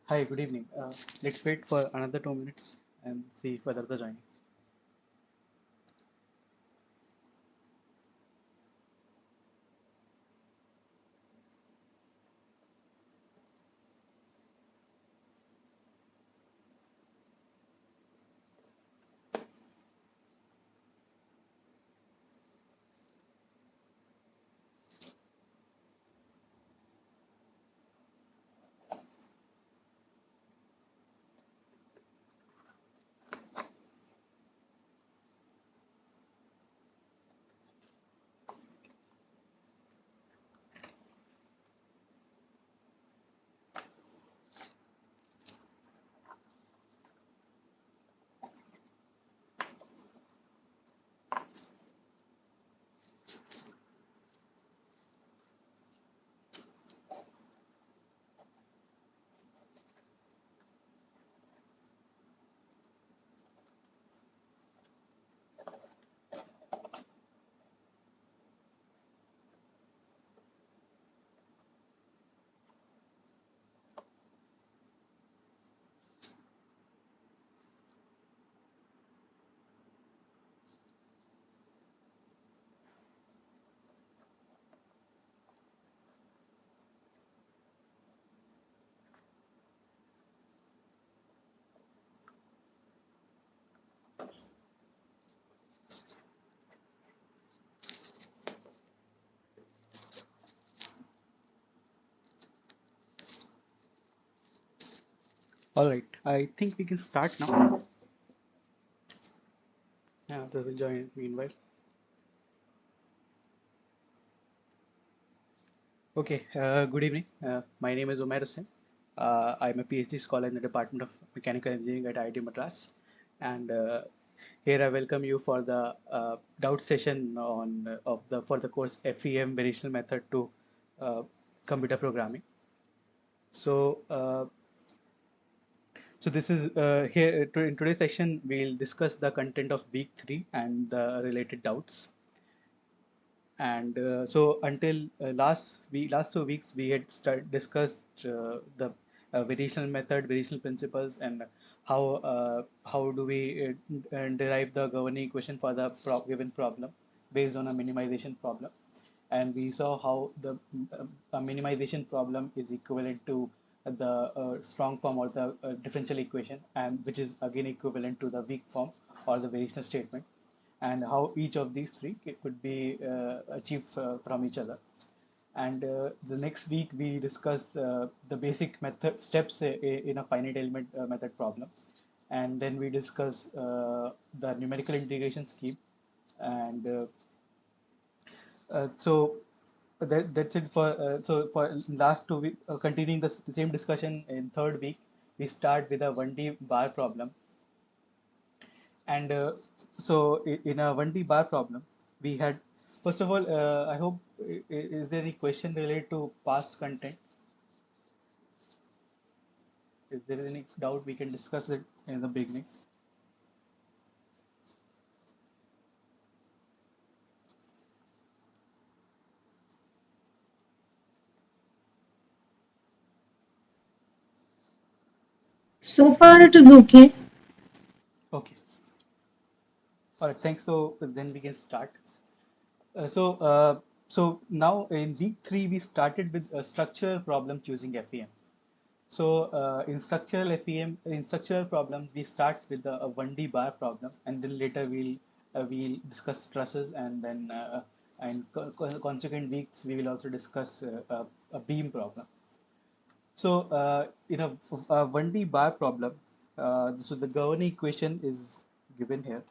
Hi, good evening. Let's wait for another 2 minutes and see whether they're joining. All right, I think we can start now. Yeah, they will join meanwhile. Okay, good evening. My name is Umair Hussain. I'm a PhD scholar in the Department of Mechanical Engineering at IIT Madras. And here I welcome you for the doubt session on of the for the course FEM Variational Method to Computer Programming. So, so this is in today's session we'll discuss the content of week 3 and the related doubts. And so until last 2 weeks we had discussed the variational method, variational principles, and how do we derive the governing equation for the given problem based on a minimization problem. And we saw how the a minimization problem is equivalent to the strong form or the differential equation, and which is again equivalent to the weak form or the variational statement, and how each of these three could be achieved from each other. And the next week we discussed the basic method steps in a finite element method problem, and then we discuss the numerical integration scheme. And so that's it for for last 2 week. Continuing the same discussion in third week, we start with a 1D bar problem. And so in a 1D bar problem, we had, first of all, I hope, is there any question related to past content? If there is any doubt, we can discuss it in the beginning. So far, it is okay. Okay. All right. Thanks. So then we can start. So now in week 3 we started with a structural problem choosing FEM. So in structural problems, we start with a 1D bar problem, and then later we'll discuss trusses, and then consequent weeks we will also discuss a beam problem. So in a 1D bar problem, so the governing equation is given here.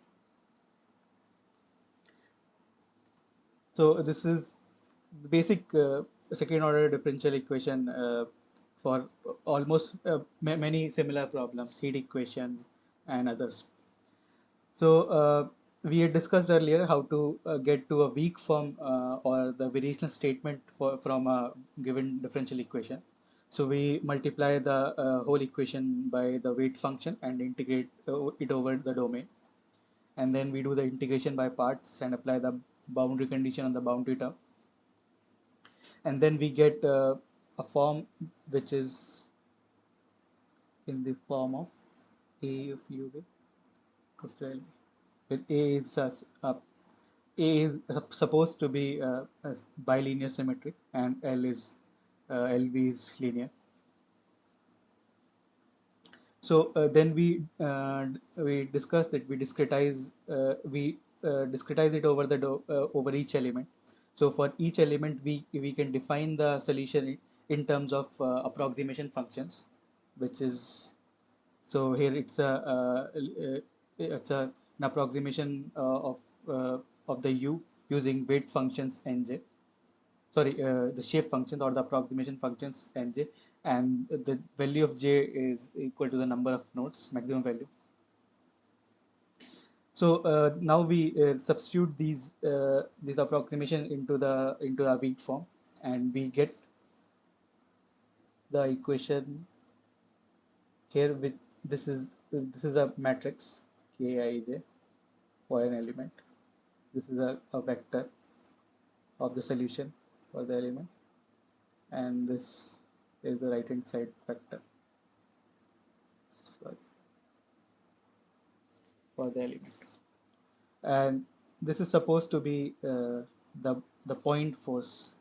So this is the basic second order differential equation for almost many similar problems, heat equation and others. So we had discussed earlier how to get to a weak form or the variational statement from a given differential equation. So we multiply the whole equation by the weight function and integrate it over the domain. And then we do the integration by parts and apply the boundary condition on the boundary term. And then we get a form which is in the form of A of U equals to L. With A is A is supposed to be a bilinear symmetric, and LV is linear. So then we discussed that we discretize it over over each element. So for each element, we can define the solution in terms of approximation functions, which is so here it's an approximation of the u using weight functions nj, sorry, the shape functions or the approximation functions nj, and the value of j is equal to the number of nodes, maximum value. So now we substitute these approximation into a weak form, and we get the equation here with this is a matrix Kij for an element. This is a vector of the solution for the element, and this is the right hand side vector, sorry, for the element. And this is supposed to be the point force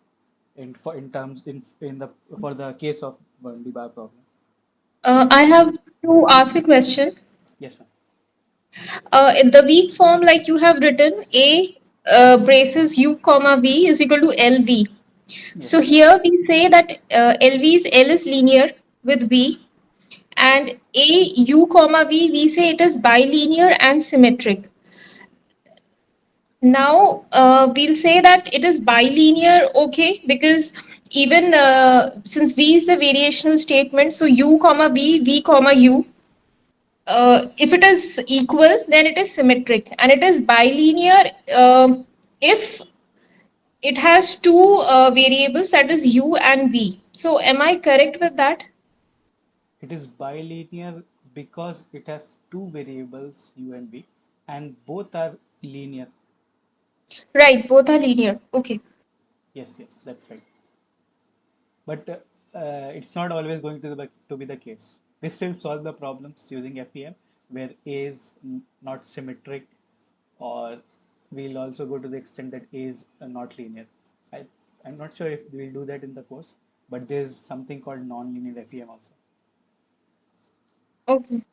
in terms in the for the case of Bernoulli bar problem. I have to ask a question. Yes, ma'am. In the weak form, like you have written, A braces U comma V is equal to LV. Yes, So here we say that L is linear with V, and yes. A U comma V we say it is bilinear and symmetric. Now we'll say that it is bilinear, okay, because even since V is the variational statement, so U comma V comma U, if it is equal, then it is symmetric, and it is bilinear if it has two variables, that is U and V. So am I correct with that? It is bilinear because it has two variables u and v, and both are linear. Right, both are linear. Okay. Yes, yes, that's right. But it's not always going to be the case. We still solve the problems using FEM where A is not symmetric, or we'll also go to the extent that A is not linear. I, I'm not sure if we'll do that in the course, but there's something called non-linear FEM also. Okay.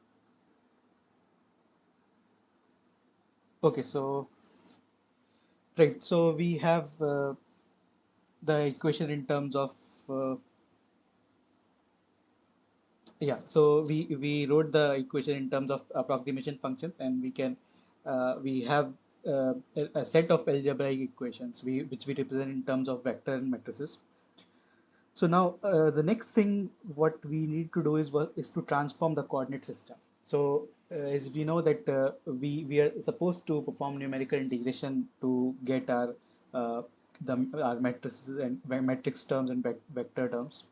Okay, so right, so we have the equation in terms of uh, yeah, so we wrote the equation in terms of approximation functions, and we have a set of algebraic equations which we represent in terms of vector and matrices. So now the next thing what we need to do is to transform the coordinate system. So as we know that we are supposed to perform numerical integration to get uh, our matrices and matrix terms and vector terms.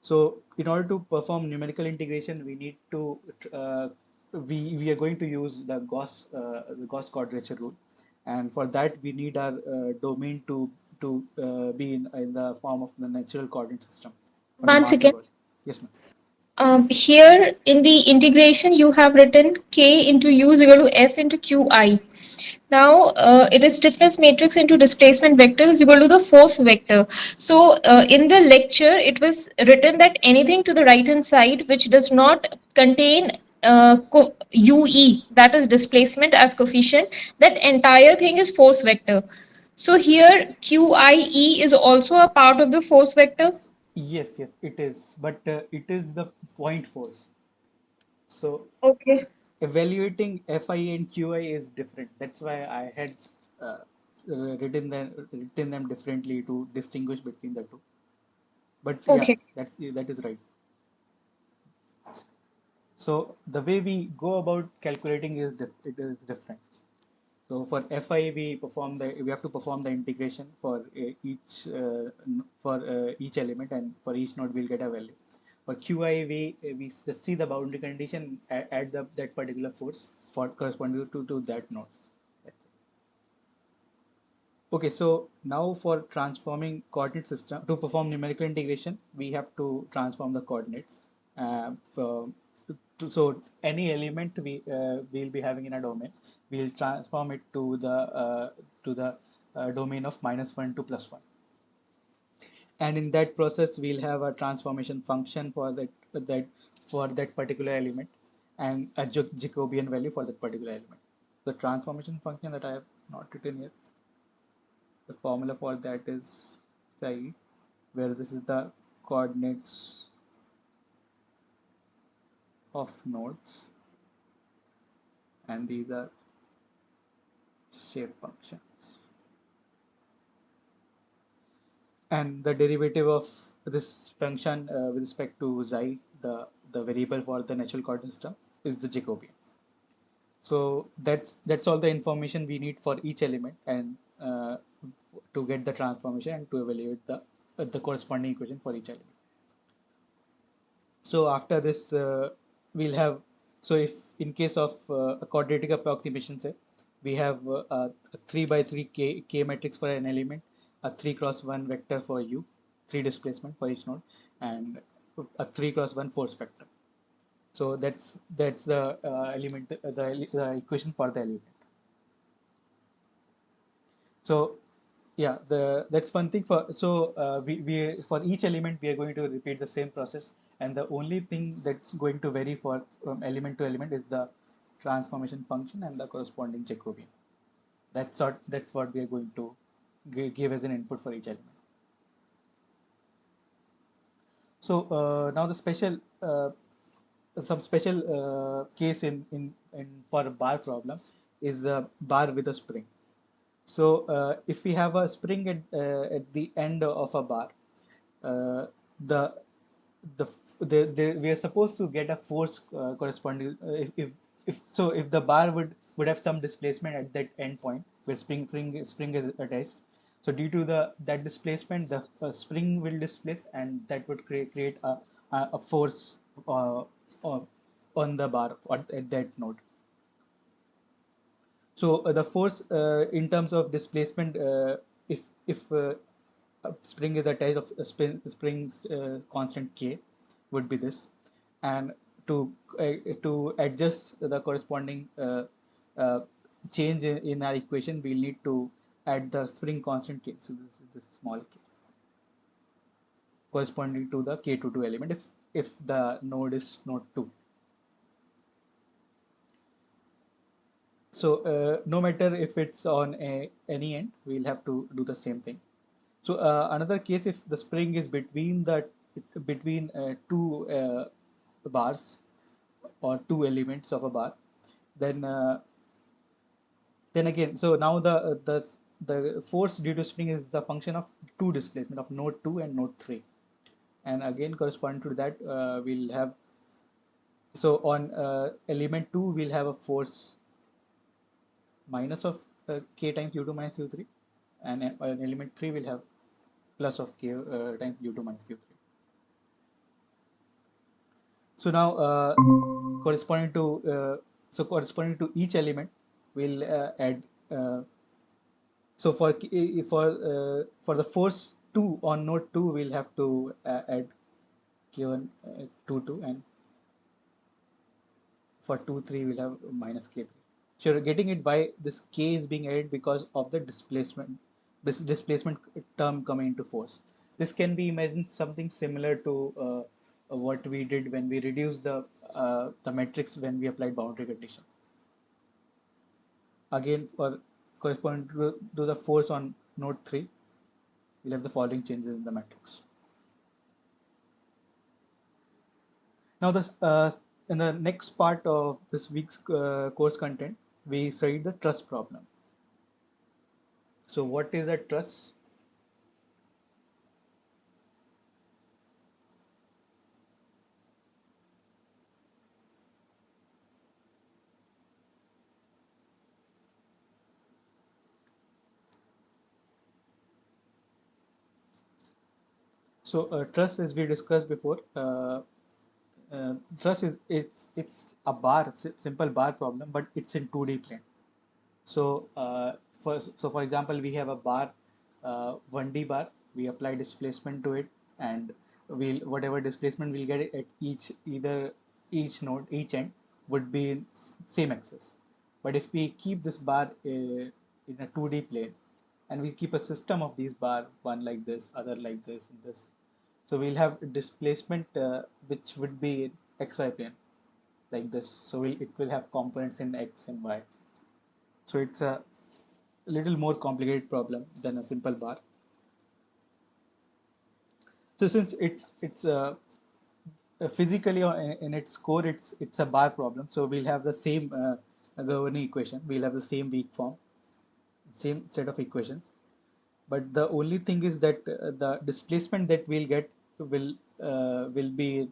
So in order to perform numerical integration, we need to we are going to use the Gauss quadrature rule, and for that we need our domain to be in the form of the natural coordinate system for the One mass of second. Earth. Yes, ma'am. Here in the integration, you have written K into U is equal to F into QI. Now, it is stiffness matrix into displacement vector is equal to the force vector. So, in the lecture, it was written that anything to the right hand side which does not contain UE, that is displacement as coefficient, that entire thing is force vector. So, here QIE is also a part of the force vector. Yes, yes, it is, but it is the point force. So Okay. evaluating Fi and Qi is different. That's why I had written them differently to distinguish between the two. But yeah, Okay. that is right. So the way we go about calculating it is different. So for Fi we have to perform the integration for each element, and for each node we'll get a value. For Qi we just see the boundary condition, add that particular force for corresponding to that node. That's it. Okay, so now for transforming coordinate system to perform numerical integration, we have to transform the coordinates. For, So any element we'll be having in a domain, we'll transform it to the domain of -1 to +1, and in that process we'll have a transformation function for that particular element, and a Jacobian value for that particular element. The transformation function that I have not written here, the formula for that is psi, where this is the coordinates of nodes, and these are shape functions. And the derivative of this function with respect to xi, the variable for the natural coordinate system, is the Jacobian. So that's all the information we need for each element, and to get the transformation and to evaluate the corresponding equation for each element. So after this, we'll have, so if in case of a quadratic approximation, say we have a 3 by 3 k matrix for an element, a 3 cross 1 vector for u, 3 displacement for each node, and a 3 cross 1 force vector. So that's the the equation for the element. So yeah, the that's one thing for, so we for each element we are going to repeat the same process, and the only thing that's going to vary for from element to element is the transformation function and the corresponding Jacobian. That's what we are going to give as an input for each element. So now the special some special case in for a bar problem is a bar with a spring. So if we have a spring at the end of a bar, uh, the we are supposed to get a force corresponding, if the bar would have some displacement at that end point where spring is attached. So due to that displacement, the spring will displace, and that would create a force uh, on the bar at that node. So the force in terms of displacement, if a spring is attached of a spring's constant k, would be this, and to adjust the corresponding uh, change in our equation, we'll need to add the spring constant k. So this small k corresponding to the k22 element if the node is node 2. So no matter if it's on any end, we'll have to do the same thing. So another case, if the spring is between two bars or two elements of a bar, then again, so now the force due to spring is the function of two displacement of node 2 and node 3, and again corresponding to that, we'll have, so on element 2 we'll have a force minus of k times u2 minus u3, and on element 3 we'll have plus of k times u2 minus u3. So now corresponding to each element, we'll add. So for the force 2 on node 2, we'll have to add k1 2 2, and for 2 3 we'll have minus k3. So you're getting it by this k is being added because of the displacement, this displacement term coming into force. This can be imagined something similar to what we did when we reduced the matrix when we applied boundary condition. Again, for corresponding to the force on node 3, we'll have the following changes in the matrix. Now, in the next part of this week's course content, we studied the truss problem. So, what is a truss? So, truss, as we discussed before, truss is it's a simple bar problem, but it's in 2D plane. So, for example, we have a bar, 1D bar. We apply displacement to it, and we'll whatever displacement we'll get at each either each node, each end would be in same axis. But if we keep this bar in a 2D plane, and we keep a system of these bar, one like this, other like this, and this, so we'll have displacement which would be in xy plane like this. So it will have components in x and y. So it's a little more complicated problem than a simple bar. So since it's physically in its core, it's a bar problem. So we'll have the same governing equation. We'll have the same weak form, same set of equations. But the only thing is that the displacement that we'll get will be,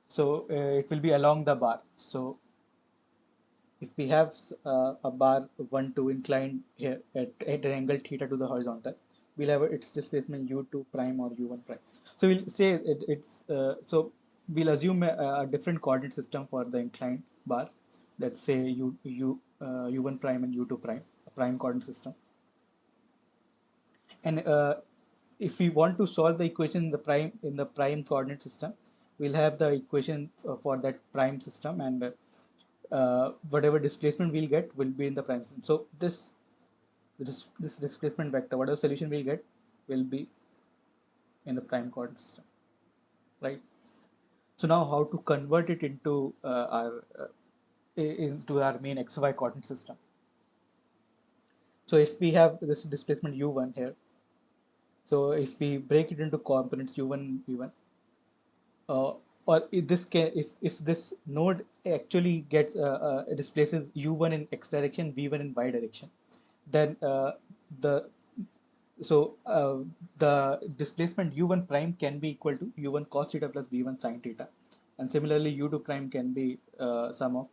so it will be along the bar. So if we have a bar 1 2 inclined here at an angle theta to the horizontal, we'll have its displacement u2 prime or u1 prime. So we'll say so we'll assume a different coordinate system for the inclined bar. Let's say u1 prime and u2 prime, a prime coordinate system. And if we want to solve the equation in the prime coordinate system, we'll have the equation for that prime system, and whatever displacement we'll get will be in the prime system. So this displacement vector, whatever solution we'll get, will be in the prime coordinate system, right? So now how to convert it into our main xy coordinate system. So if we have this displacement u1 here, so if we break it into components u1 v1, uh, or if this node actually gets displaces u1 in x direction, v1 in y direction, then the so the displacement u1 prime can be equal to u1 cos theta plus v1 sin theta, and similarly u2 prime can be sum of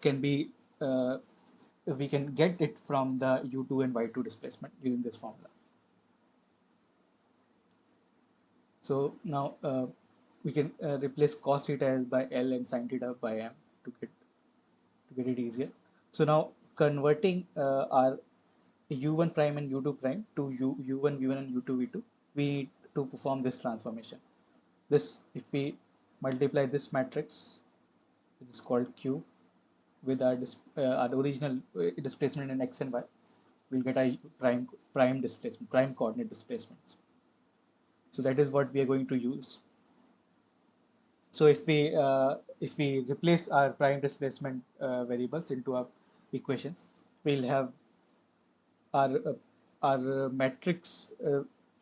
can be we can get it from the u2 and y2 displacement using this formula. So now we can replace cos theta as by L and sin theta by M to get it easier. So now converting our u1 prime and u2 prime to u1 v1 and u2 v2, we need to perform this transformation. This, if we multiply this matrix, which is called Q, with our original displacement in x and y, we'll get a prime displacement, prime coordinate displacements. So that is what we are going to use. So if we replace our prime displacement variables into our equations, we'll have our matrix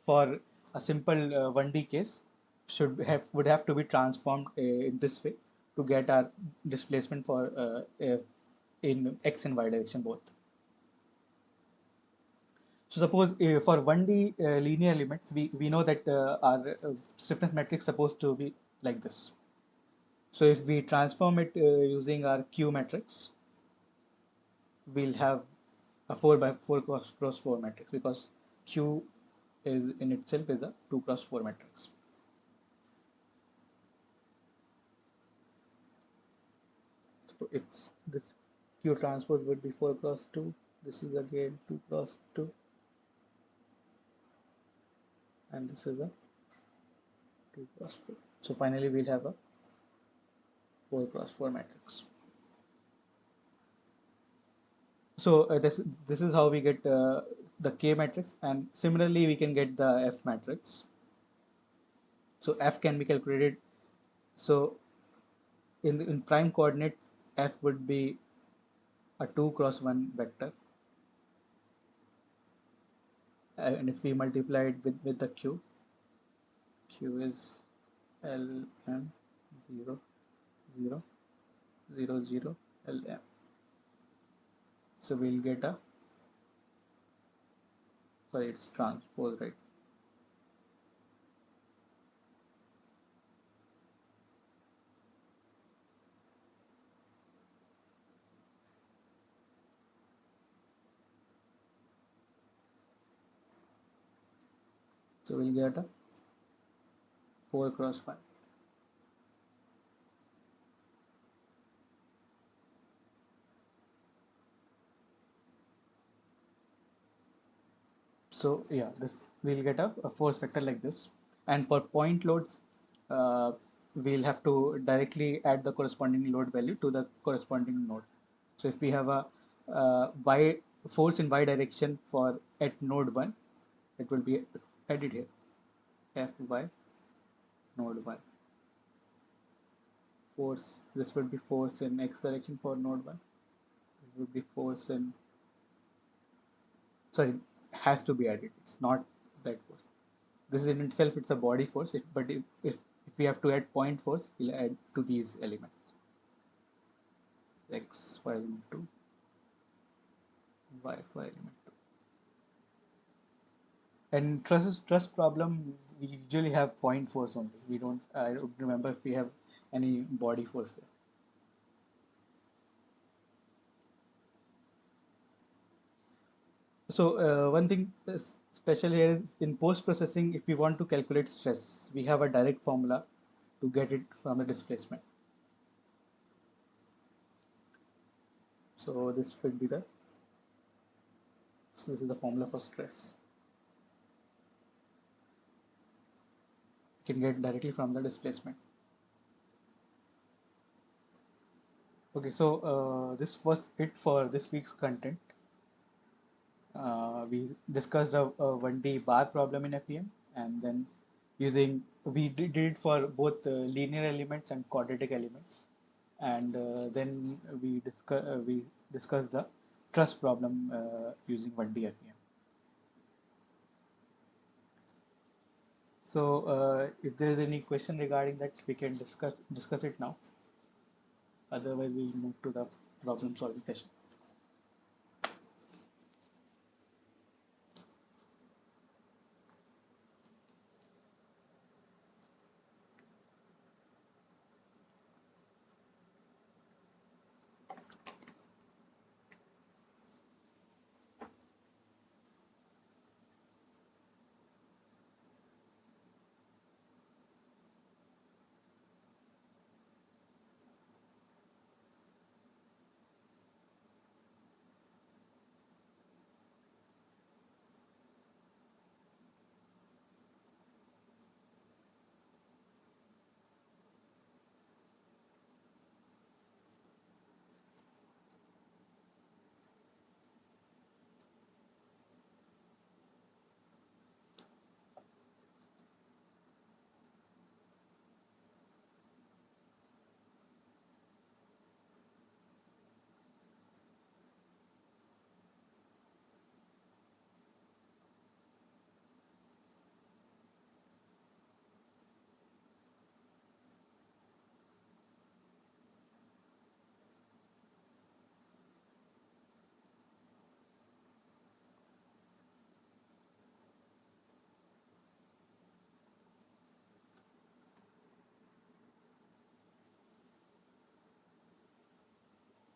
for a simple 1D case would have to be transformed in this way to get our displacement for in x and y direction both. So suppose for 1D linear limits, we know that our stiffness matrix is supposed to be like this. So if we transform it using our Q matrix, we'll have a 4 by 4 cross 4 matrix, because Q is in itself is a 2 cross 4 matrix. So it's this Q transpose would be 4 cross 2. This is again 2 cross 2, and this is a 2 cross 4. So finally we'll have a 4 cross 4 matrix. So this is how we get the K matrix, and similarly we can get the F matrix. So F can be calculated. So in prime coordinates, F would be a 2 cross 1 vector, and if we multiply it with the Q, Q is L M 0 0 0 0 L M. So we'll get a, sorry, it's transpose, right? So we'll get a 4 cross 5. So yeah, this we'll get a force vector like this. And for point loads, we'll have to directly add the corresponding load value to the corresponding node. So if we have a y force in y direction for at node 1, it will be added here, Fy node y. Force, this would be force in x direction for node 1. This would be force in, sorry, has to be added. It's not that force. This is in itself, it's a body force, but if we have to add point force, we'll add to these elements. X for element 2, y for element 2. And trust problem, we usually have point force only. We don't, I don't remember if we have any body force there. So one thing special here is in post processing, if we want to calculate stress, we have a direct formula to get it from the displacement. So this should be the, so this is the formula for stress. You can get directly from the displacement. Okay, so this was it for this week's content. We discussed a 1D bar problem in FEM, and then we did it for both linear elements and quadratic elements, and then we discussed the truss problem using 1D FEM. So if there is any question regarding that, we can discuss it now. Otherwise, we'll move to the problem solving session.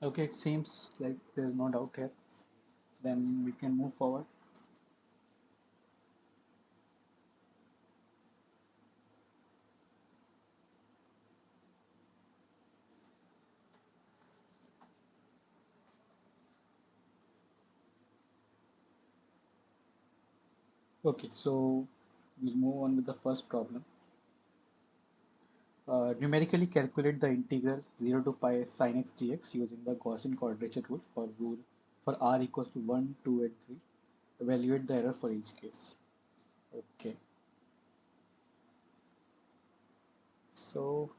Okay, it seems like there is no doubt here. Then we can move forward. Okay, so we'll move on with the first problem. Numerically calculate the integral 0 to pi sin x dx using the Gaussian quadrature rule for r equals to 1, 2, and 3. Evaluate the error for each case. Okay, so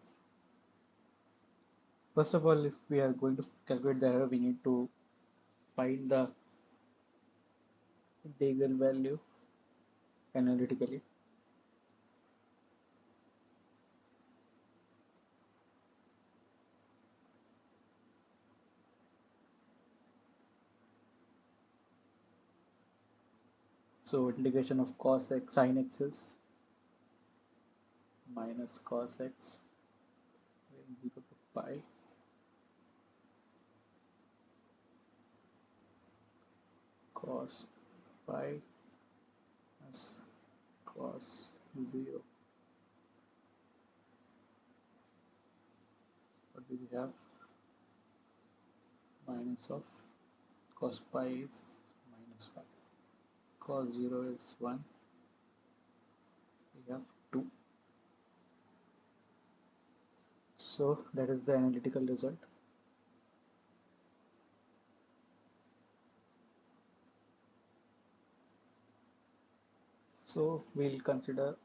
first of all, if we are going to calculate the error, we need to find the integral value analytically. So integration of cos x sin x is minus cos x is equal to pi cos pi plus cos 0. What do we have? Minus of cos pi is minus 5. Cos 0 is 1. We have 2. So that is the analytical result. So we'll consider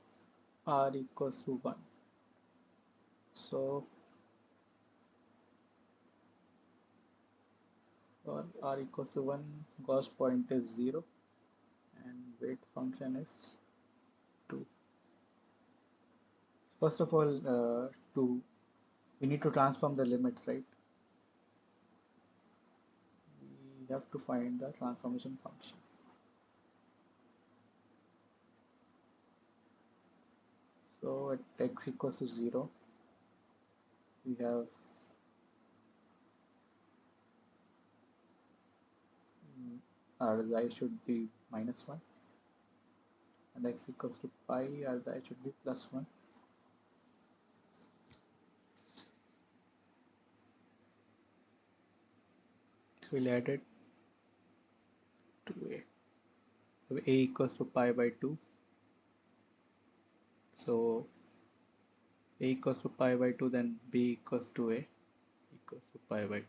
r equals to 1. So for r equals to 1, Gauss point is 0 and weight function is 2. First of all, we need to transform the limits, right? We have to find the transformation function. So at x equals to 0, we have our xi should be minus 1, and x equals to pi, our xi should be plus 1. So we'll add it to a. So a equals to pi by 2. So a equals to pi by 2, then b equals to a equals to pi by 2.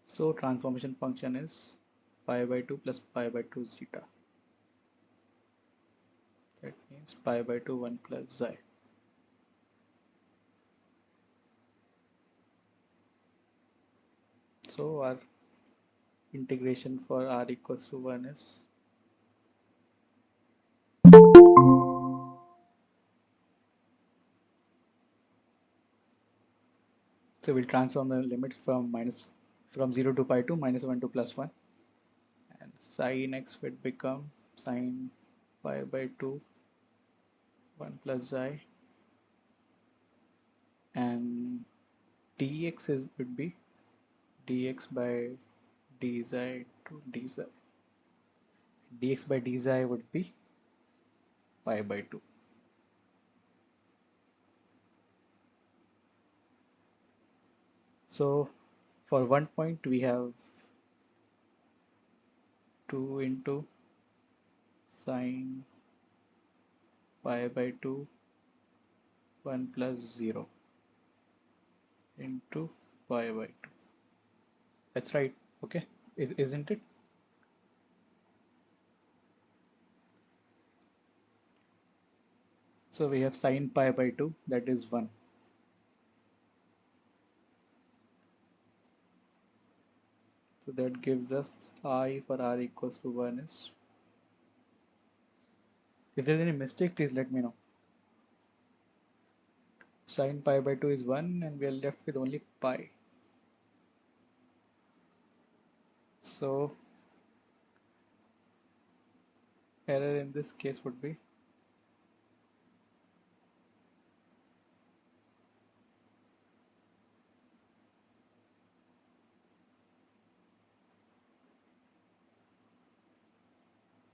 So transformation function is pi by 2 plus pi by 2 zeta. That means pi by 2 1 plus xi. So our integration for r equals to 1 is so we'll transform the limits from 0 to pi to minus 1 to plus 1, and sin x would become sin pi by 2 1 plus xi, and dx is would be dx by dz to dz. Dx by dz would be pi by 2. So for 1 point we have 2 into sine pi by 2 1 plus 0 into pi by 2. That's right. Okay. Isn't it? So we have sine pi by 2, that is 1. So that gives us I for r equals to 1 is. If there's any mistake, please let me know. Sine pi by 2 is 1 and we are left with only pi. So error in this case would be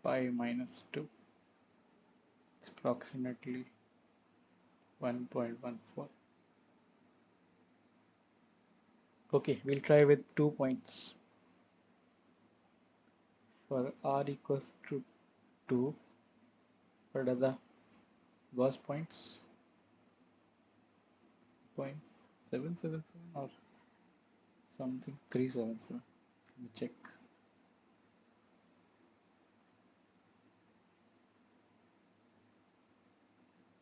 pi minus 2. It's approximately 1.14. Okay, we'll try with 2 points. For r equals to 2, what are the Gauss points? 0.777 or something 377. Let me check.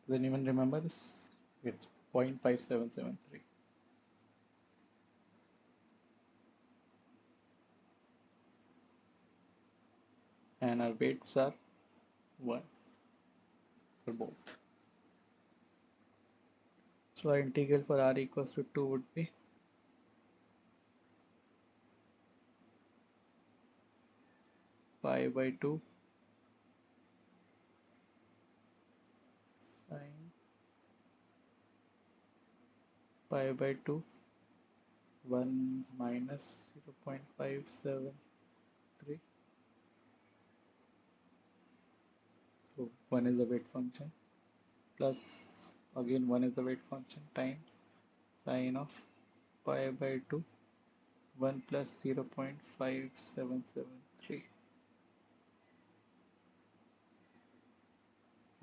Does anyone remember this? It's 0.5773. And our weights are 1 for both. So our integral for r equals to 2 would be pi by 2 sine pi by 2 1 minus 0.573. So 1 is the weight function plus again 1 is the weight function times sine of pi by 2 1 plus 0.5773.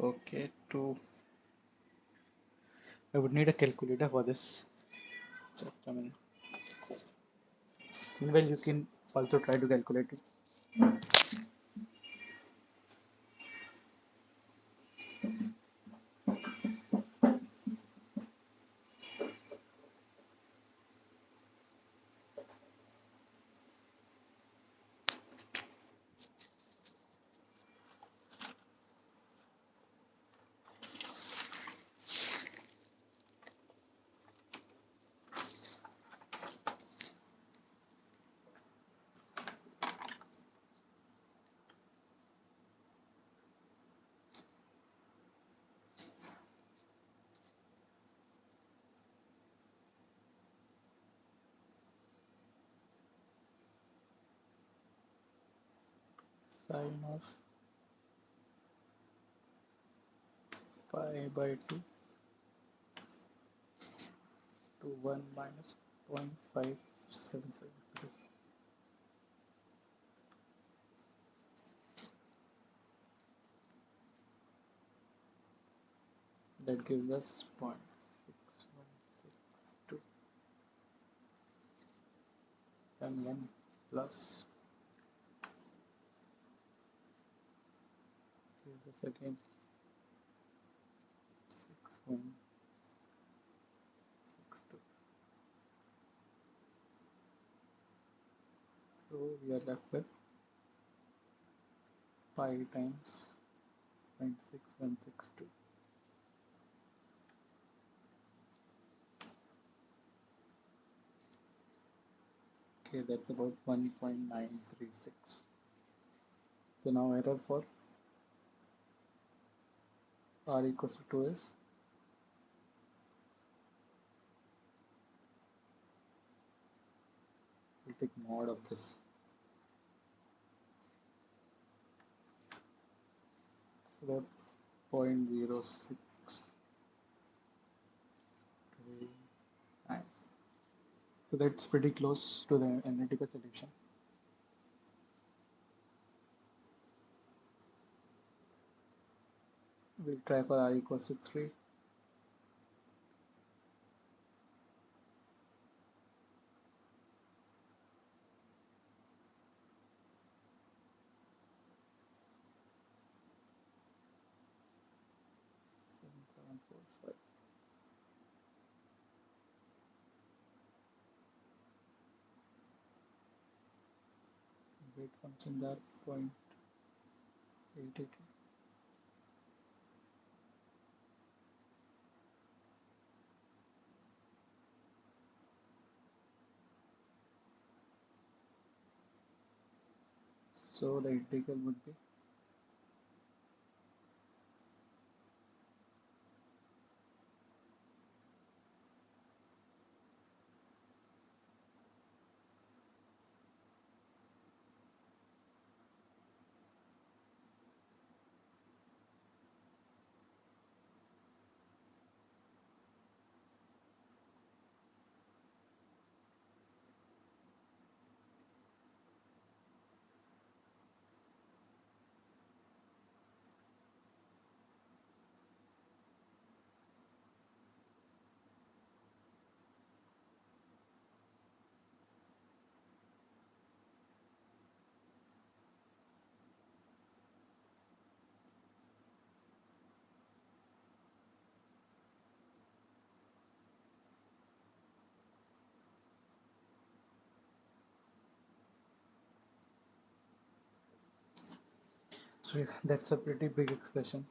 Okay, to I would need a calculator for this. Just a minute. Well, you can also try to calculate it. Sine of pi by 2 to 1 minus 0.577. That gives us 0.6162 mm plus gives us again 6162. So we are left with pi times 0.6162. Okay, that's about 1.936. So now error for r equals to 2 is, we'll take mod of this. It's about 0.0639. So that's pretty close to the analytical solution. We'll try for r equals to 3. Seven, seven, four, five. Weight function there 0.888. So the integral would be so yeah, that's a pretty big expression.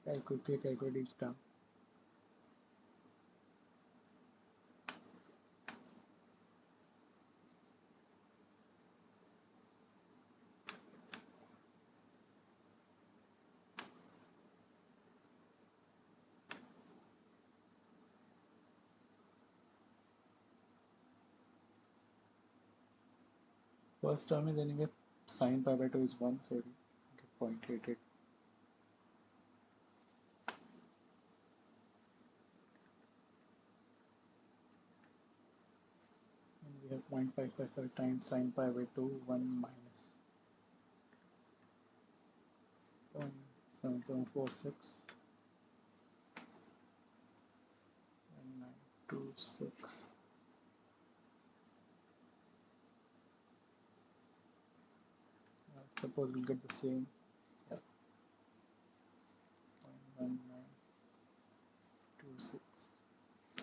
I'll quickly calculate each term. First term is anyway sine pi by 2 is 1, so it'll get 0.88. And we have 0.555 times sine pi by 2, 1 minus 7746 and 926. Suppose we'll get the same. Yeah, 0.1926. So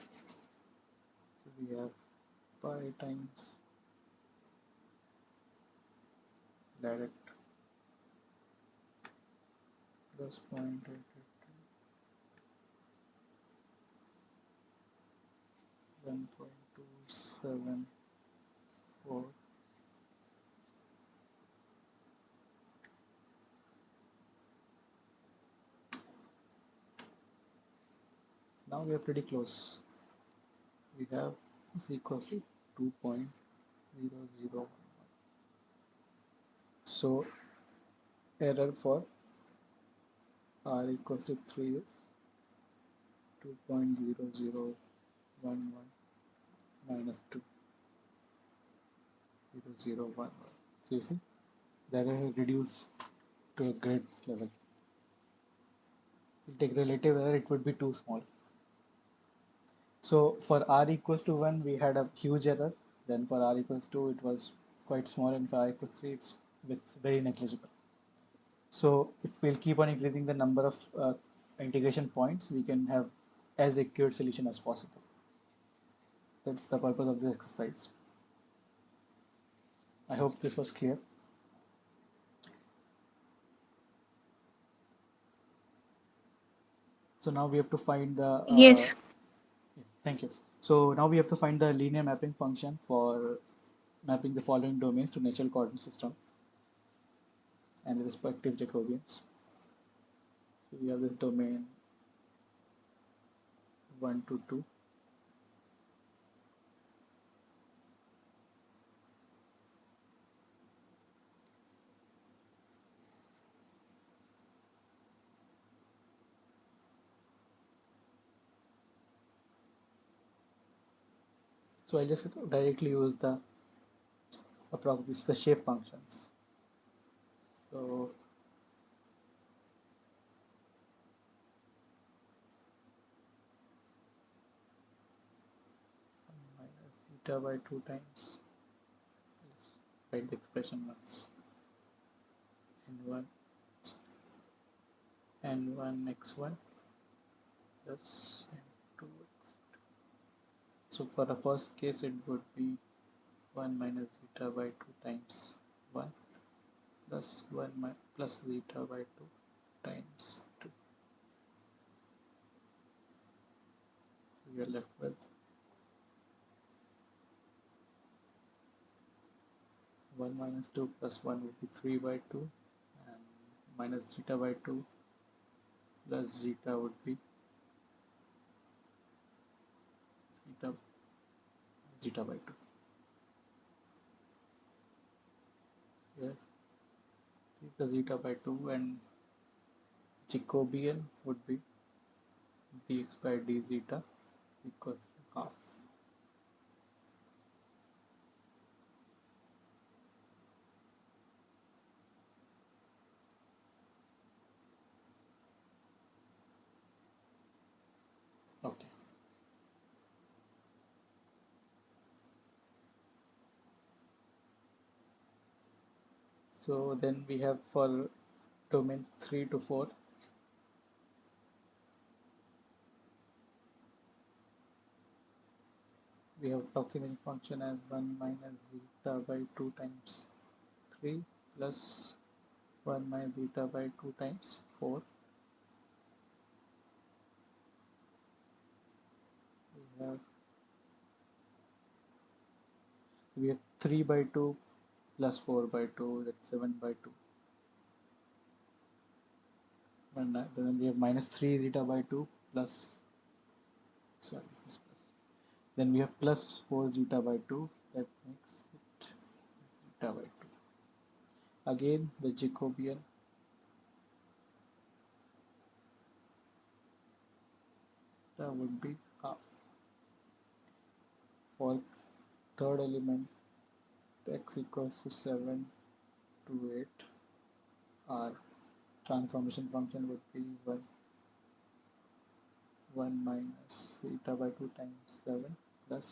we have pi times direct plus 1.274. Now we are pretty close. We have is equal to 2.0011. So error for r equals to 3 is 2.0011 minus 2.0011. So you see that is reduced to a grid level. If you take relative error, it would be too small. So for r equals to 1, we had a huge error. Then for r equals 2, it was quite small, and for r equals 3, it's very negligible. So if we'll keep on increasing the number of integration points, we can have as accurate solution as possible. That's the purpose of this exercise. I hope this was clear. So now we have to find the Yes. thank you. So now we have to find the linear mapping function for mapping the following domains to natural coordinate system and the respective Jacobians. So we have this domain 1 to 2. So I just directly use the shape functions. So minus eta by 2 times, let's write the expression once, n1 n1 x1 plus n2 x2. So for the first case, it would be 1 minus zeta by 2 times 1 plus 1 plus zeta by 2 times 2. So we are left with 1 minus 2 plus 1 would be 3 by 2, and minus zeta by 2 plus zeta would be zeta, zeta by 2. Here 3 plus zeta by 2, and Jacobian would be dx by d zeta equals to half. Okay. So then we have for domain 3 to 4, we have approximation function as 1 minus zeta by 2 times 3 plus 1 minus zeta by 2 times 4. We have 3 by 2 plus 4 by 2, that's 7 by 2. And then we have minus 3 zeta by 2 plus, sorry, this is plus. Then we have plus 4 zeta by 2, that makes it zeta by 2. Again, the Jacobian would be half. For third element, x equals to 7 to 8 r. transformation function would be 1 minus zeta by 2 times 7 plus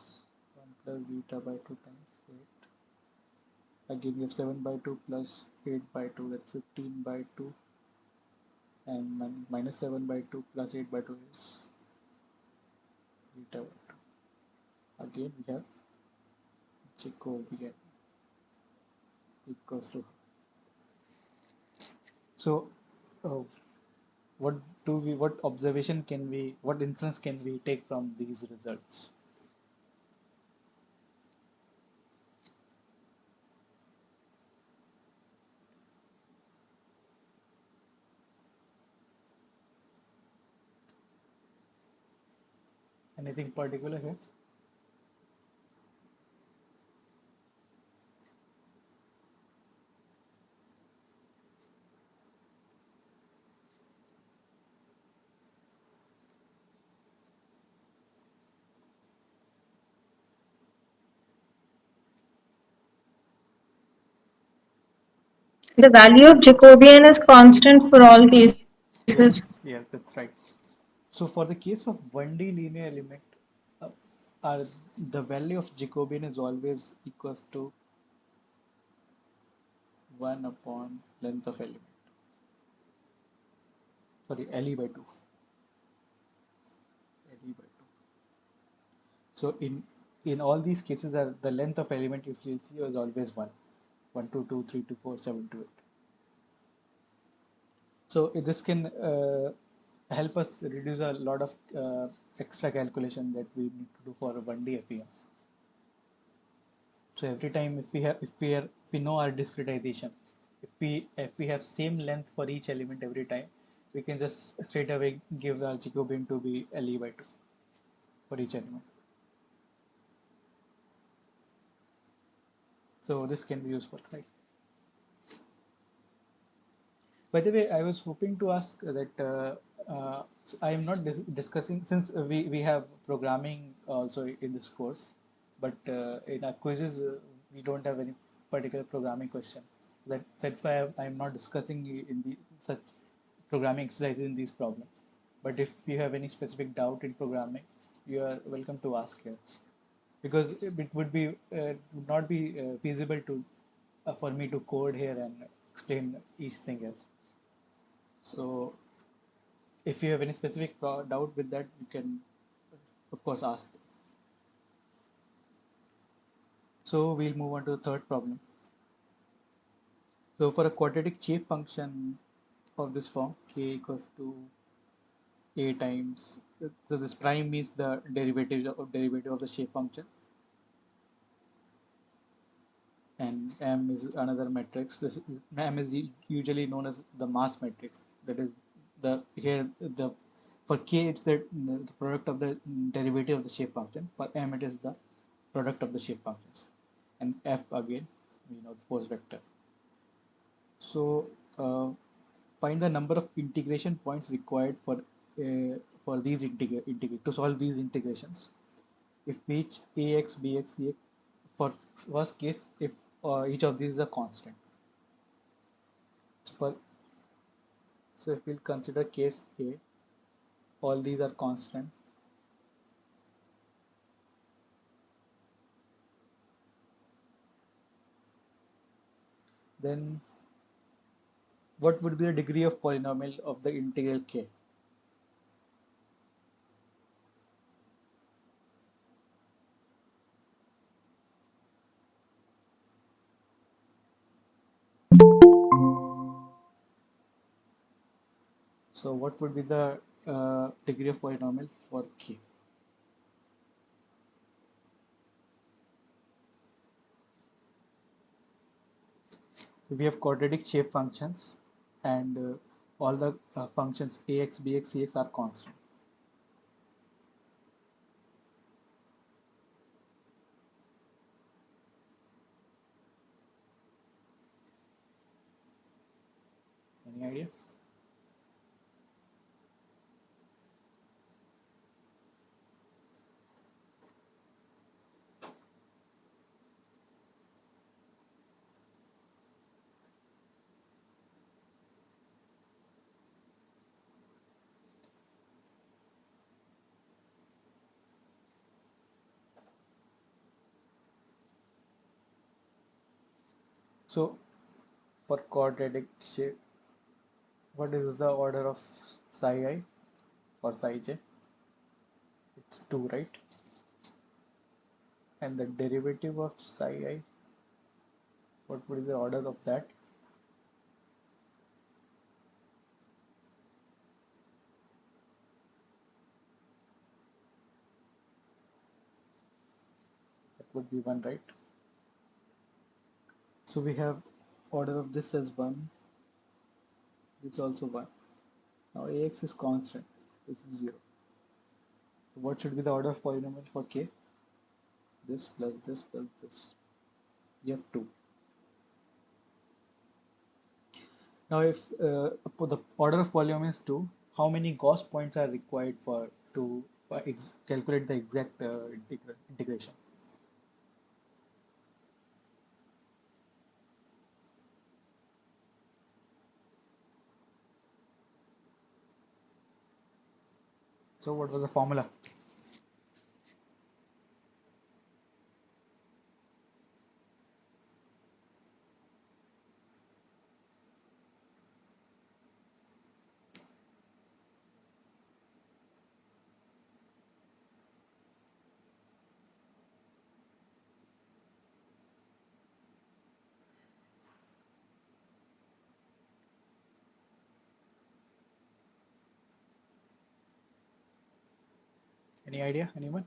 1 plus zeta by 2 times 8. Again, we have 7 by 2 plus 8 by 2, that's 15 by 2, and minus 7 by 2 plus 8 by 2 is zeta by 2. Again, we have Jacobian equals to. So, uh, what observation can we, what inference can we take from these results? Anything particular here? The value of Jacobian is constant for all cases. Yes, that's right. So for the case of 1D linear element, uh, the value of Jacobian is always equals to 1 upon length of element. Sorry, LE by 2. LE by 2. So in all these cases, the length of element if you see is always 1. 1 to 2, 3 to 4, 7 to 8. So this can help us reduce a lot of extra calculation that we need to do for a 1D FEM. So every time if we know our discretization, if we have same length for each element every time, we can just straight away give the Jacobian to be LE by 2 for each element. So this can be useful, right? By the way, I was hoping to ask that I am not discussing, since we have programming also in this course, but in our quizzes we don't have any particular programming question. That's why I'm not discussing in the such programming exercises in these problems. But if you have any specific doubt in programming, you are welcome to ask here, because it would be would not be feasible to for me to code here and explain each thing here. So if you have any specific doubt with that, you can, of course, ask. So we'll move on to the third problem. So for a quadratic shape function of this form, k equals to a times. So this prime means the derivative of the shape function, and m is another matrix. M is usually known as the mass matrix. That is the here the for k it's the product of the derivative of the shape function. For m it is the product of the shape functions, and f again we know the force vector. So find the number of integration points required for these to solve these integrations. If each ax, bx, cx, for first case, if each of these is a constant. For so if we'll consider case A, all these are constant. Then what would be the degree of polynomial of the integral k? So what would be the degree of polynomial for k? We have quadratic shape functions, and all the functions ax, bx, cx are constant. Any idea? So for quadratic shape, what is the order of psi I or psi j? It's 2, right? And the derivative of psi I, what would be the order of that? That would be 1, right? So we have order of this as 1, this also 1. Now ax is constant, this is 0. So what should be the order of polynomial for k? This plus this plus this. You have 2. Now if the order of polynomial is 2, how many Gauss points are required for to calculate the exact integration? So what was the formula? Any idea? Anyone?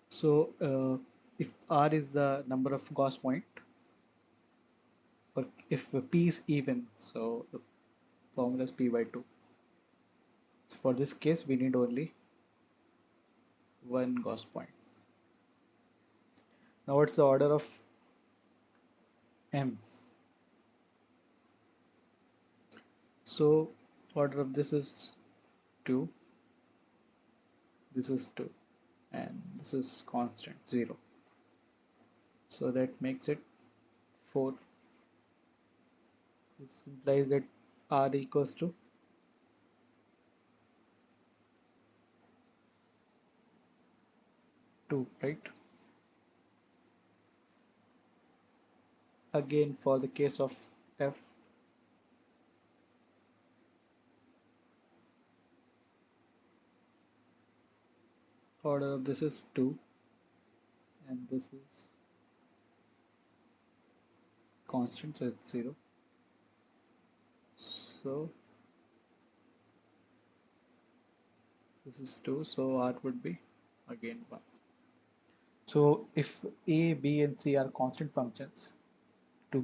So if R is the number of Gauss point, or if P is even, so the formula is P by 2. So for this case, we need only one Gauss point. Now what's the order of M? So order of this is 2, this is 2, and this is constant 0. So that makes it 4. This implies that R equals to 2, right? Again, for the case of F, order of this is 2, and this is constant, so it's 0. So this is 2, so R would be again 1. So if A, B, and C are constant functions, to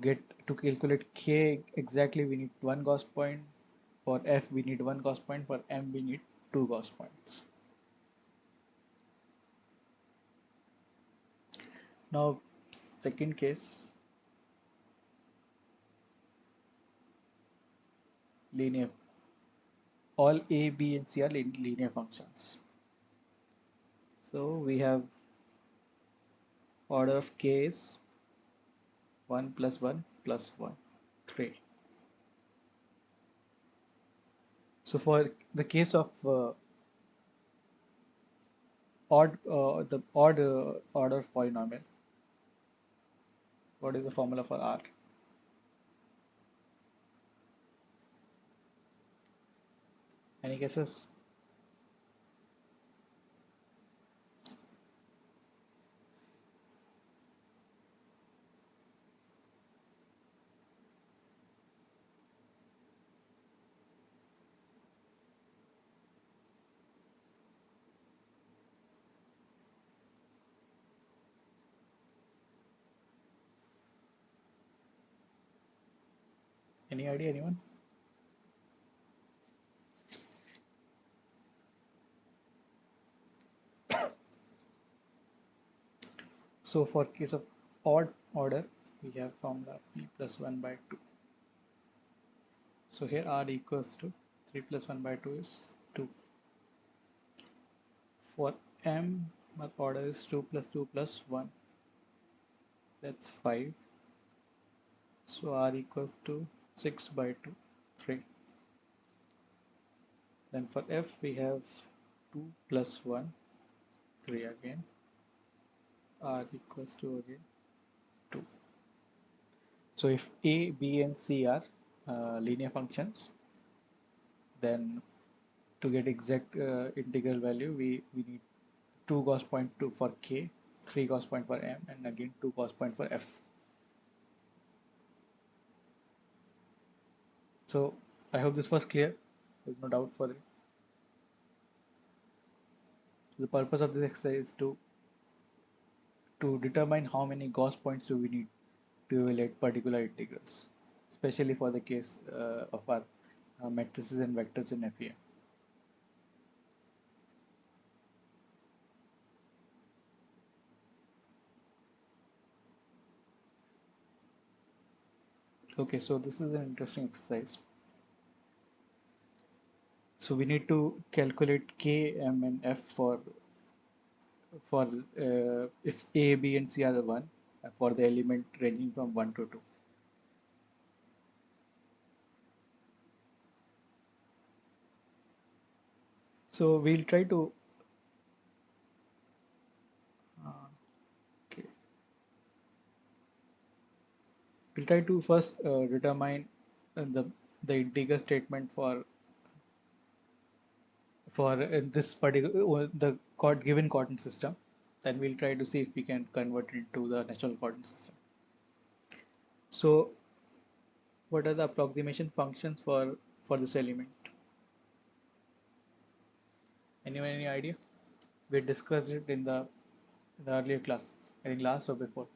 calculate K exactly, we need one Gauss point. For F, we need one Gauss point. For M, we need two Gauss points. Now, second case, linear. All A, B, and C are linear functions. So we have order of K is 1 plus 1 plus 1, 3. So for the case of the odd order polynomial, what is the formula for R? Any guesses? Any idea, anyone? So for case of odd order, we have formula p plus 1 by 2. So here r equals to 3 plus 1 by 2 is 2. For m, our order is 2 plus 2 plus 1. That's 5. So r equals to 6 by 2, 3. Then for f, we have 2 plus 1, 3 again. R equals to again 2. So if a, b, and c are linear functions, then to get exact integral value, we need 2 Gauss point two for k, 3 Gauss point for m, and again 2 Gauss point for f. So I hope this was clear. There's no doubt for it. The purpose of this exercise is to determine how many Gauss points do we need to evaluate particular integrals, especially for the case of our matrices and vectors in FEM. Okay, so this is an interesting exercise. So we need to calculate k, m, and f for if a, b, and c are 1 for the element ranging from 1 to 2. So we'll try to okay, we'll try to first determine the integer statement for this particular the given coordinate system. Then we'll try to see if we can convert it into the natural coordinate system. So what are the approximation functions for this element? Anyone any idea? We discussed it in the earlier class, I think last or before.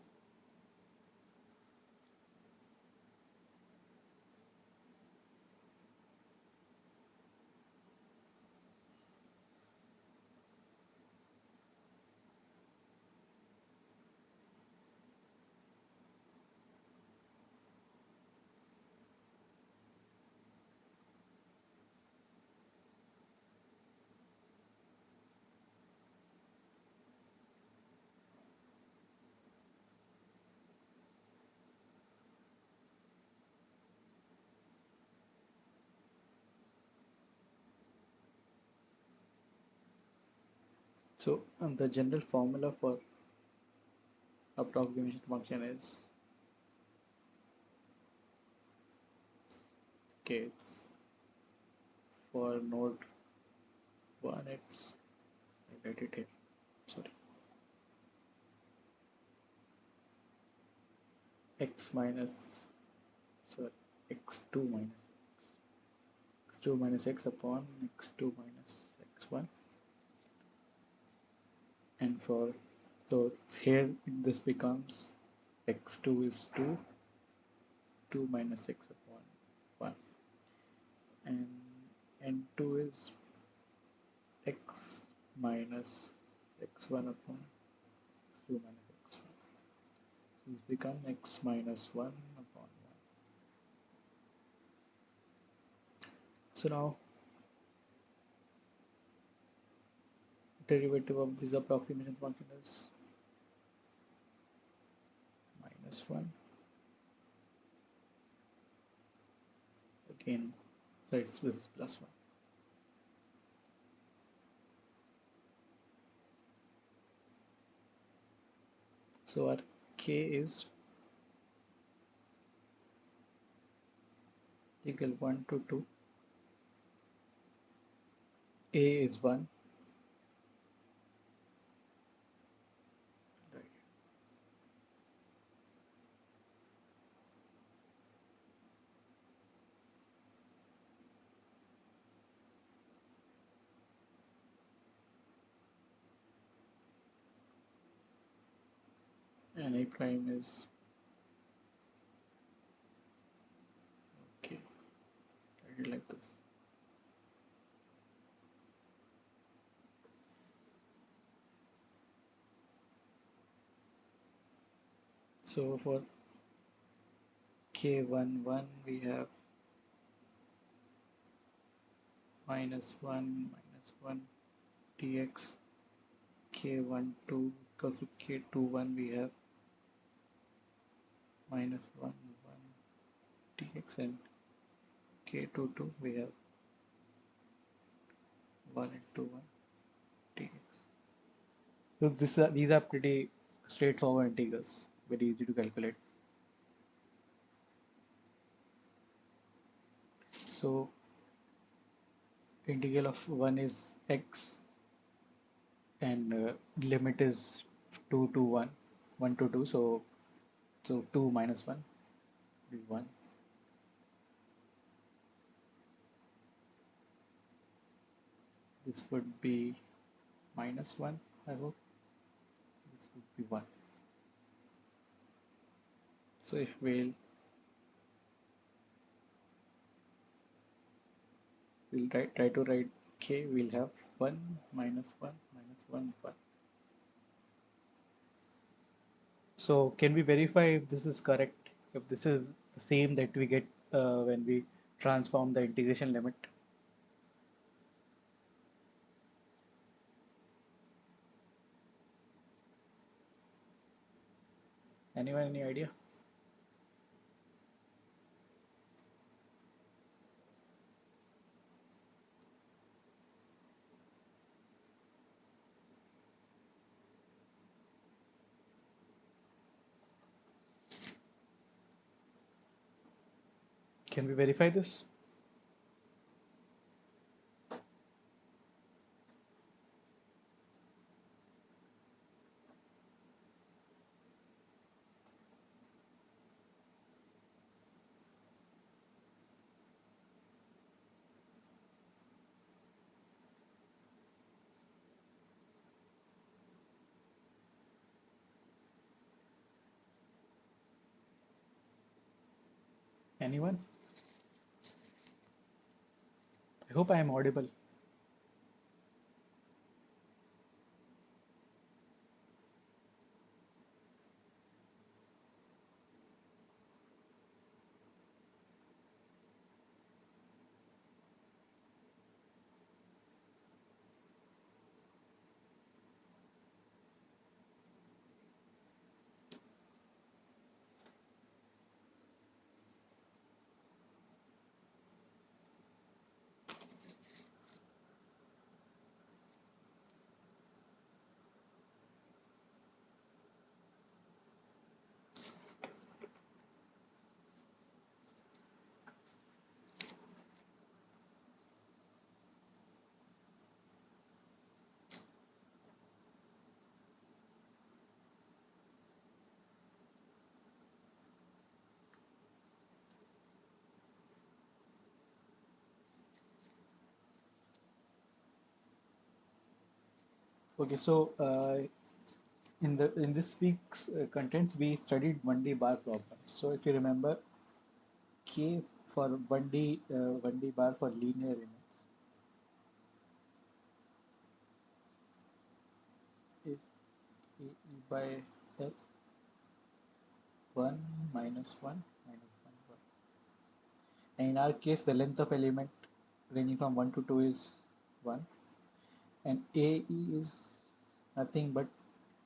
So the general formula for approximation function is okay, it's for node 1 it's I write it here, sorry, x minus sorry x2 minus x2 minus x upon x2 minus x1. And for so here this becomes x2 is 2, 2 minus x upon 1, and n2 is x minus x1 upon x2 minus x1. So this becomes x minus 1 upon 1. So now derivative of this approximation function is minus 1 again, so it's this is plus 1. So our k is equal 1 to 2, a is 1, right, and a prime is okay, write it like this. So for k11 we have minus 1 dx k1 2 equals to k2 1, we have minus 1 1 dx, and k2 2 we have 1 into 1 dx. So these are pretty straightforward integrals, very easy to calculate. So integral of 1 is x, and limit is 2 to 1, 1 to 2. So 2 minus 1 will be 1. This would be minus 1, I hope. This would be 1. So if we'll try to write k, we'll have 1 minus 1 minus 1 1. So can we verify if this is correct? If this is the same that we get when we transform the integration limit? Anyone, any idea? Can we verify this? Anyone? I hope I am audible. Okay, so in this week's contents, we studied 1D bar problems. So if you remember, k for 1D bar for linear image is ke by f 1 minus 1 minus 1 1. And in our case, the length of element ranging from 1 to 2 is 1, and AE is nothing but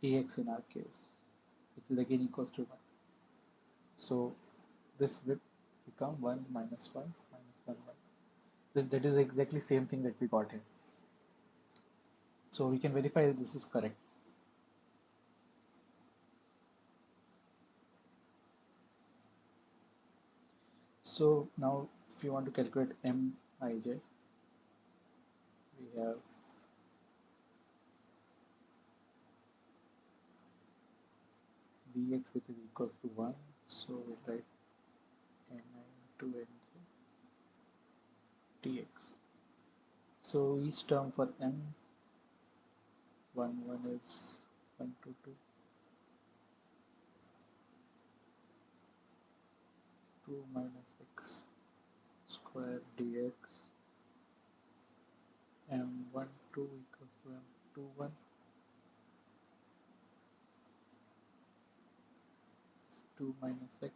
AX in our case, which is again equals to 1. So this will become 1 minus 1 minus 1 1. That is exactly same thing that we got here. So we can verify that this is correct. So now if you want to calculate Mij, we have Vx which is equals to 1. So we write Ni into Nj dx. So each term for m, 1 is 1 to 2, 2 minus x square dx, m1 2 equals to m2 1, 2 minus x,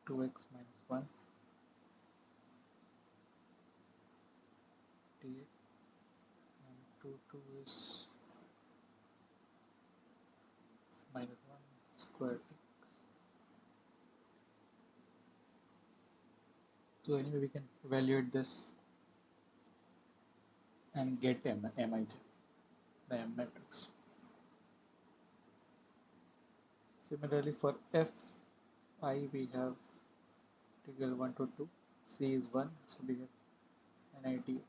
2x minus 1 dx, and 2 2 is So anyway, we can evaluate this and get Mij, the M matrix. Similarly, for Fi, we have integral 1 to 2. C is 1, so we have Nitx.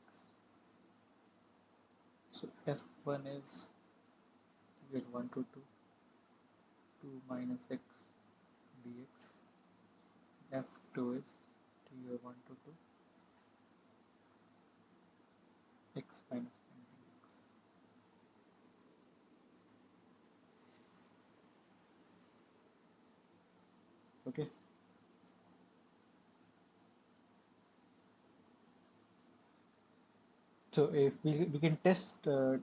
So F1 is integral 1 to 2, 2 minus x dx. F2 is integral 1 to 2, x minus 1 dx. Okay. So if we can test to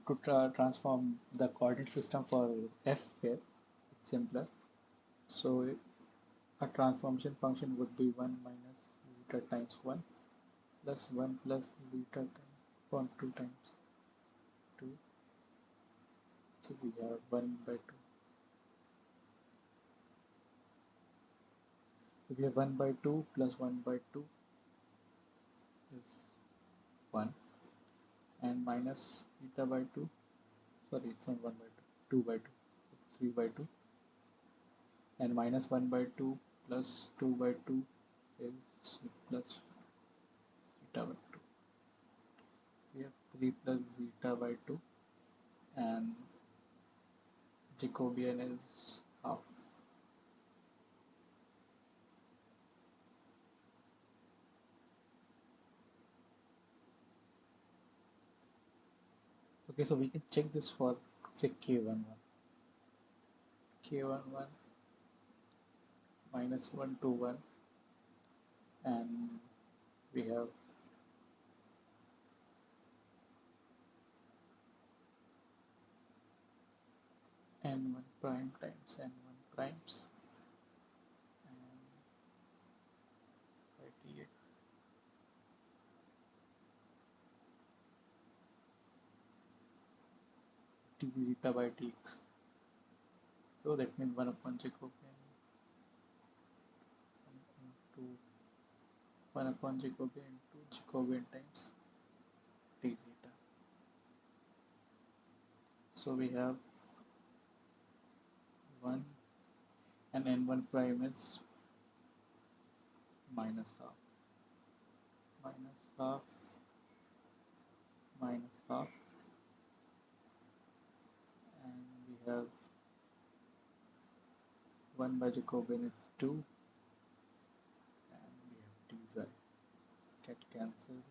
transform the coordinate system for f here, it's simpler. So a transformation function would be 1 minus zeta times 1 plus 1 plus zeta times upon 2 times 2. So we have 1 by 2. So we have 1 by 2 plus 1 by 2 is 1, and minus zeta by 2, sorry, it's not 1 by 2, 2 by 2, it's 3 by 2, and minus 1 by 2 plus 2 by 2 is plus zeta by 2. We have 3 plus zeta by 2, and Jacobian is half. Okay, so we can check this for say k11. K11 minus 1 to 1, and we have n1 prime times n1 primes and by dx. D zeta by dx. So that means 1 upon Jacobian into 1 upon Jacobian into Jacobian times d zeta. So we have 1, and n1 prime is minus half, minus half, minus half, and we have 1 by Jacobian is 2, and we have d z. Get cancelled,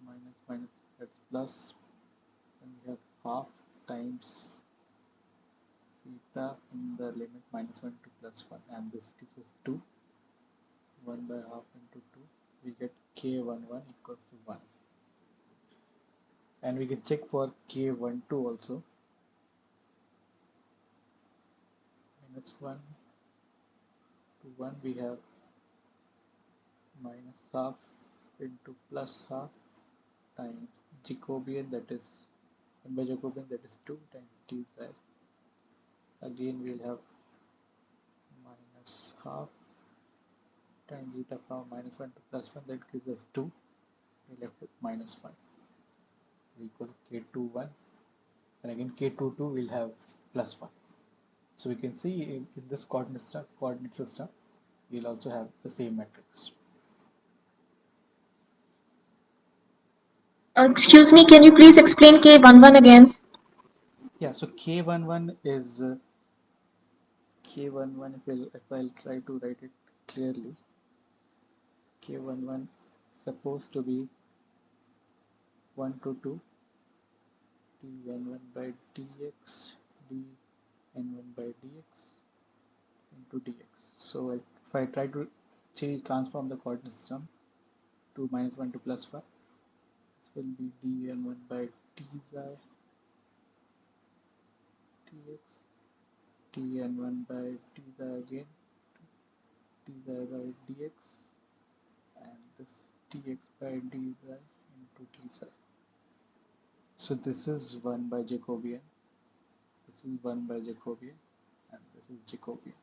minus minus, that's plus, and we have half times theta in the limit minus 1 to plus 1, and this gives us 2. 1 by half into 2, we get k11 equals to 1. And we can check for k12 also. Minus 1 to 1, we have minus half into plus half times Jacobian, that is 1 by Jacobian, that is 2 times d z. Again we'll have minus half times zeta from minus 1 to plus 1, that gives us 2. We left with minus 1. We equal k21, and again k22 will have plus 1. So we can see in this coordinate system we'll also have the same matrix. Excuse me, can you please explain K11 again? Yeah, so k11 is k11, if I'll try to write it clearly, k11 is supposed to be 1 to 2 dn1 by dx dn1 by dx into dx. So if I try to transform the coordinate system to minus 1 to plus 1, this will be dn1 by dz dx, dn1 by dz again, dz by dx, and this dx by dz into dz. So this is 1 by Jacobian, this is 1 by Jacobian, and this is Jacobian.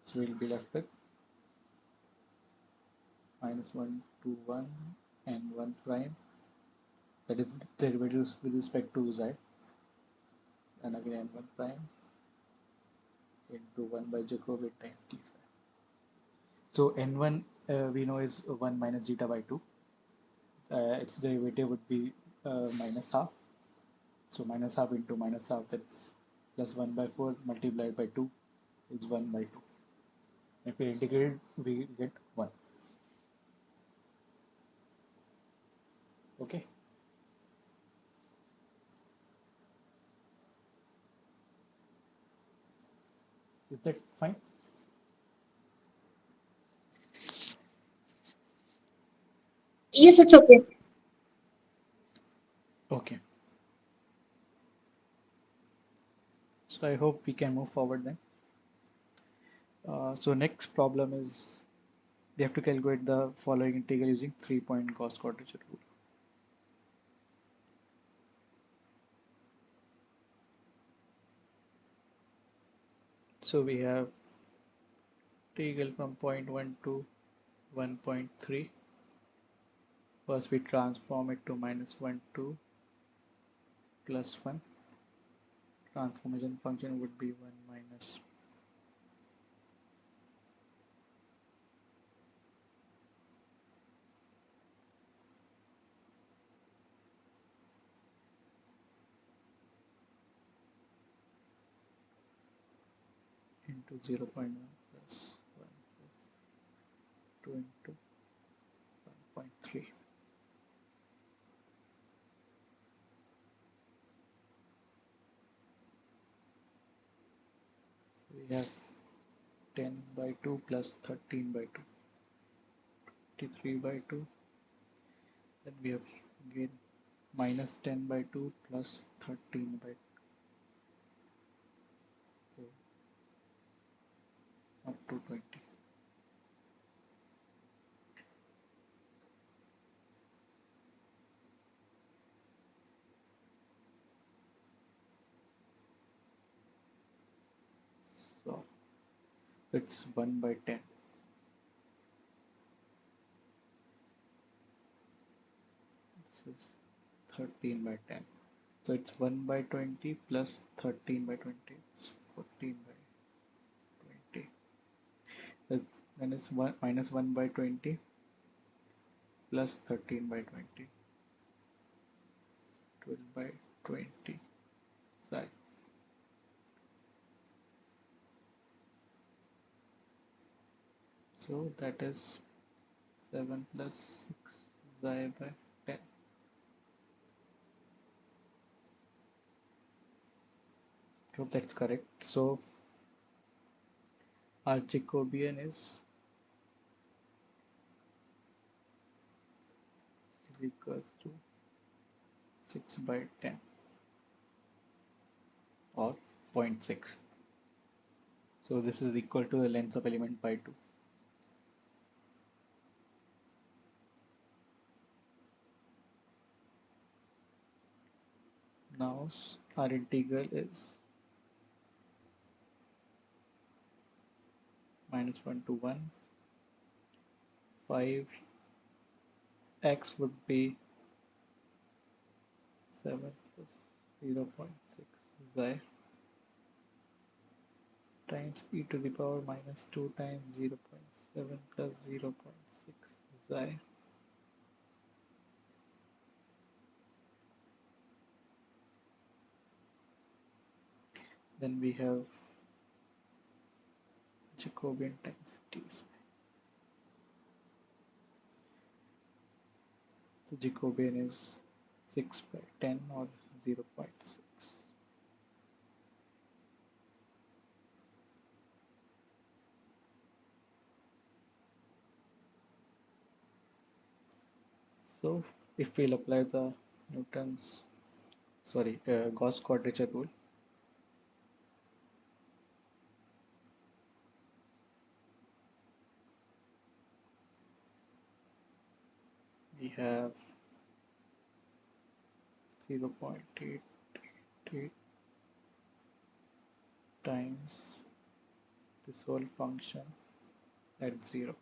So we'll be left with minus 1 to 1 and 1 prime, that is derivatives with respect to z, and again n1 prime into 1 by Jacobian time t psi. So n1 we know is 1 minus zeta by 2. Its derivative would be minus half. So minus half into minus half, that's plus 1 by 4 multiplied by 2 is 1 by 2. If we integrate, we get 1. Okay. Is that fine? Yes, it's okay. Okay. So I hope we can move forward then. So next problem is they have to calculate the following integral using 3-point Gauss quadrature rule. So we have integral from point 1 to 1.3. First we transform it to minus 1 to plus 1. Transformation function would be 1 minus into 0.1 plus 1 plus 2 into 1.3. So we have 10 by 2 plus 13 by 2, 23 by 2. Then we have again minus 10 by 2 plus 13 by 2. So up to 20. So it's 1 by 10. This is 13 by 10. So it's 1 by 20 plus 13 by 20. It's 14 by 20. Then it's 1 minus 1 by 20 plus 13 by 20. 12 by 20 psi. So that is 7 plus 6 psi by 10. Hope that's correct. So our Jacobian is equals to 6 by 10 or zero point 0.6. So this is equal to the length of element by 2. Now our integral is minus 1 to 1. 5x would be 7 plus 0 0.6 xi times e to the power minus 2 times 0 0.7 plus 0 0.6 xi. Then we have Jacobian times t. So Jacobian is 6 by 10 or 0 0.6. So if we'll apply the Newton's, Gauss quadrature rule, we have 0.888 times this whole function at 0.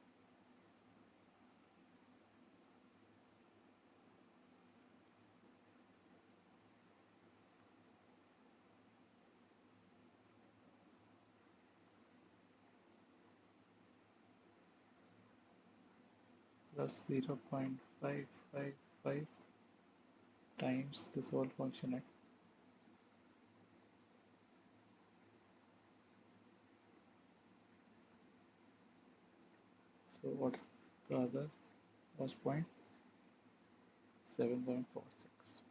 plus 0.555 times this whole function x. So what's the other was 0.7746.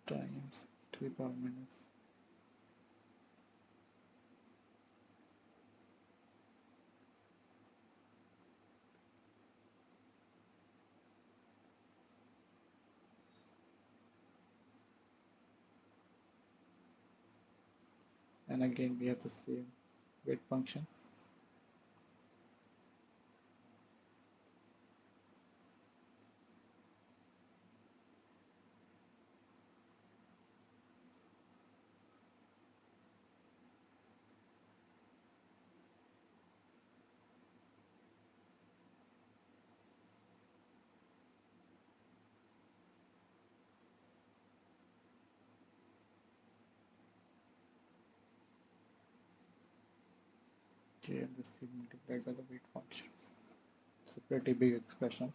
Times e to the power minus, and again we have the same weight function. Okay, and this is multiplied by the weight function. It's a pretty big expression.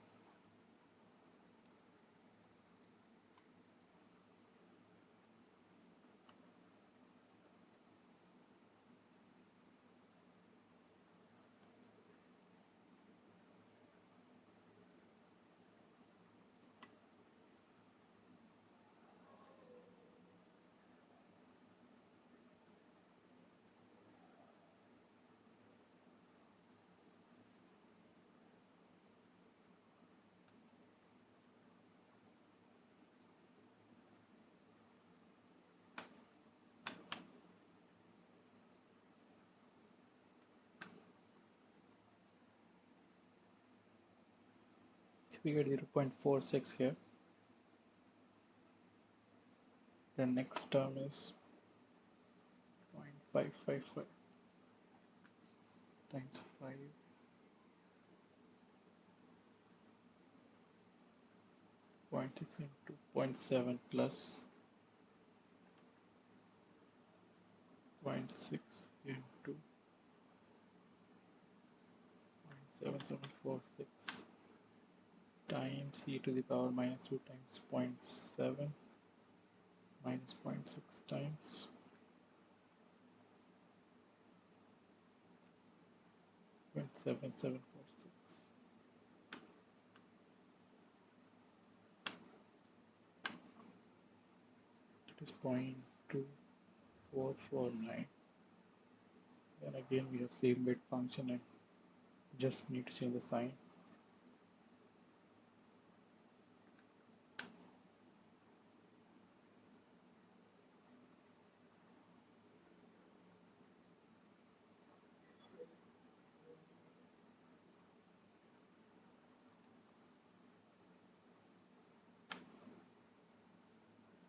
We get 0.46 here. The next term is 0.555 times 5, 0.6 into zero point 0.7 plus 0.6 into 0.7746 times e to the power minus 2 times zero point 0.7 minus 0.6 times 0.7746. It is 0.2449. Then again we have same weight function and just need to change the sign.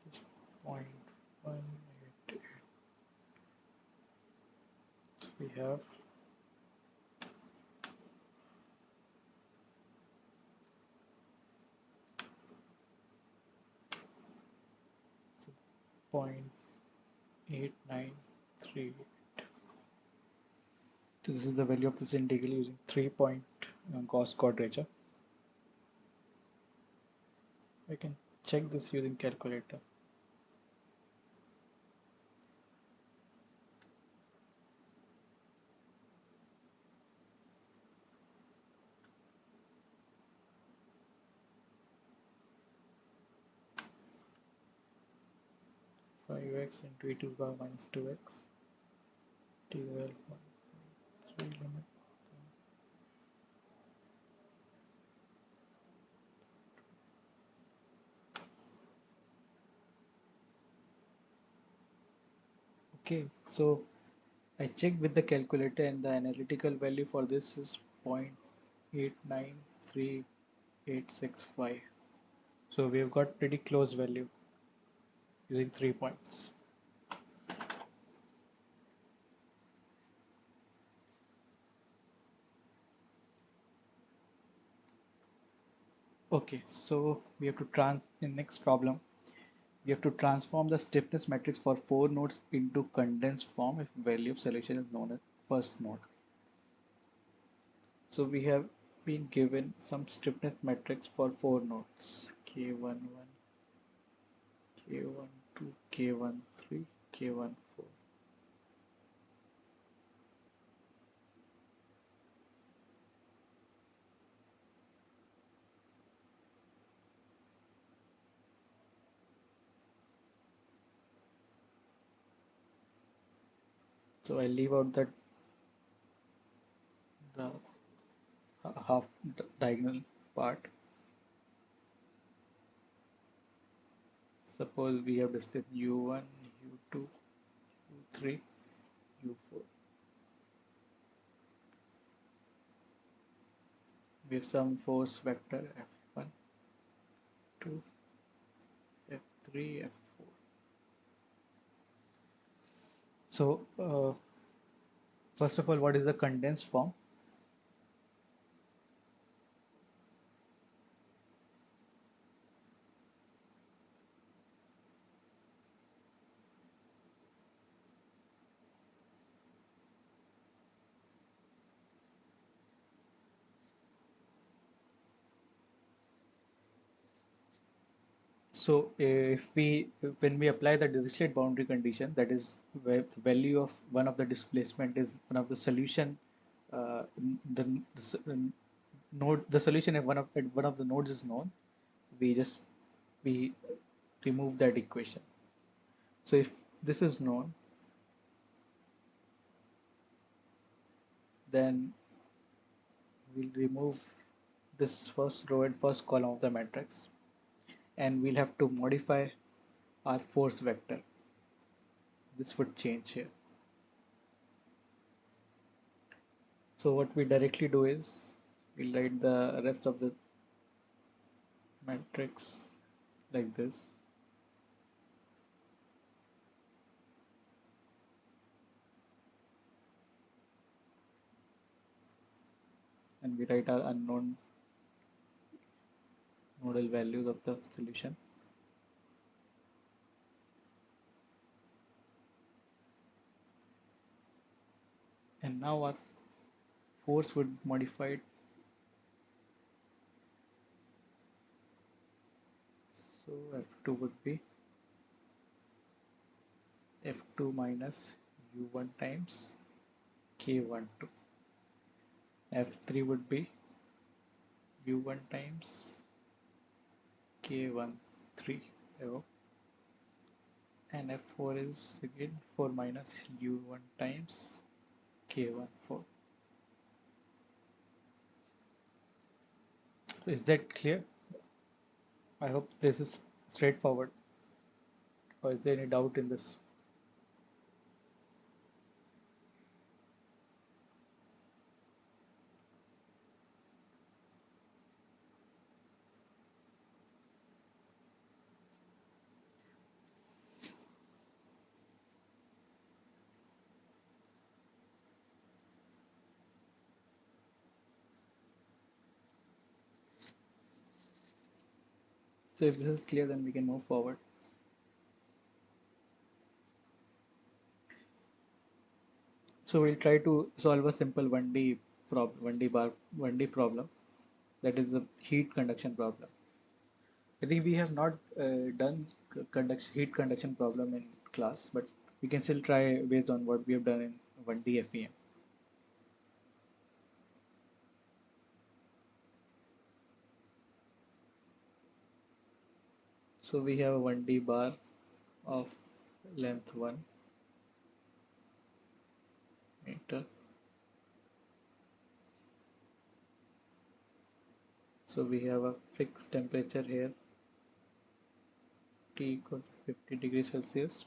This is 0.188. So we have so 0.8938. So this is the value of this integral using 3-point Gauss quadrature. I can check this using calculator. Five x into e to the power minus 2x. TOL 3 limit. Okay, so I checked with the calculator and the analytical value for this is 0.893865. So we've got pretty close value using 3 points. Okay, so we have to in next problem. We have to transform the stiffness matrix for four nodes into condensed form if value of solution is known as first node. So we have been given some stiffness matrix for four nodes K11, K12, K13, K14. So I leave out that the half diagonal part. Suppose we have displayed U1, U2, U3, U4. We have some force vector F1, 2, F3, F4. So first of all, what is the condensed form? So if we when we apply the Dirichlet boundary condition, that is where the value of one of the displacement is one of the solution, the node the solution if one of the nodes is known, we just we remove that equation. So if this is known, then we'll remove this first row and first column of the matrix, and we'll have to modify our force vector. This would change here. So what we directly do is we'll write the rest of the matrix like this, and we write our unknown nodal values of the solution. And now our force would modify it. So F2 would be F2 minus U1 times K12. F3 would be U1 times K13. And F4 is again 4 minus U1 times K14. So is that clear? I hope this is straightforward. Or is there any doubt in this? So if this is clear, then we can move forward. So we'll try to solve a simple 1D problem, 1D problem. That is the heat conduction problem. I think we have not done heat conduction problem in class, but we can still try based on what we have done in 1D FEM. So we have a 1D bar of length 1 meter. So we have a fixed temperature here, T equals 50 degrees Celsius,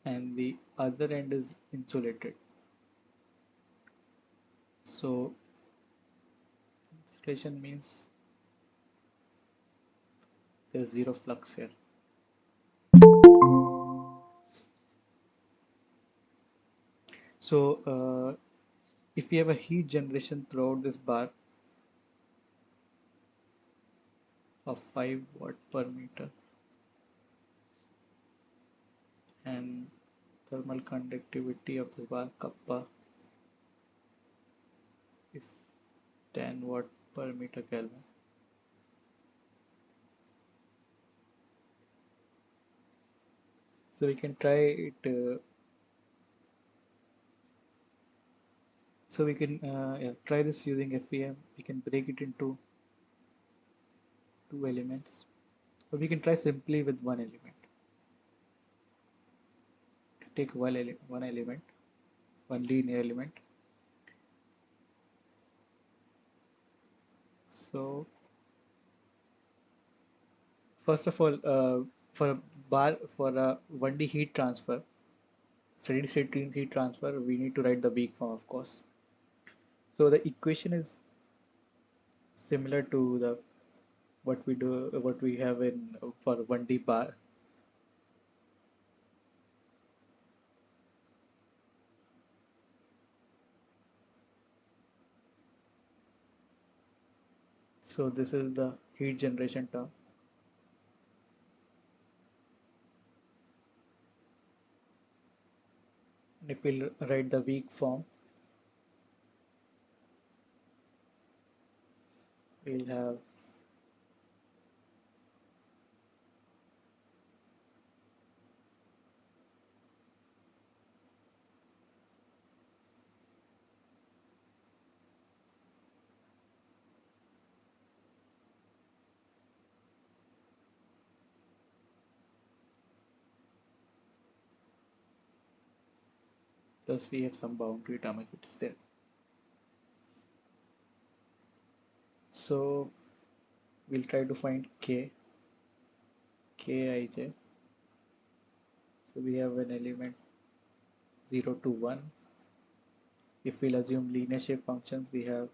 and the other end is insulated. So insulation means there's zero flux here. So if we have a heat generation throughout this bar of 5 watt per meter and thermal conductivity of this bar kappa is 10 watt per meter Kelvin. So we can try it. So we can try this using FEM. We can break it into two elements. Or we can try simply with one element. Take one element, one linear element. So first of all, for a bar for a 1D heat transfer, steady state heat transfer, we need to write the weak form, of course. So the equation is similar to the what we have in for 1D bar. So this is the heat generation term. And if we'll write the weak form, we'll have thus we have some boundary term if it's there. So we'll try to find Kij. So we have an element 0 to 1. If we'll assume linear shape functions, we have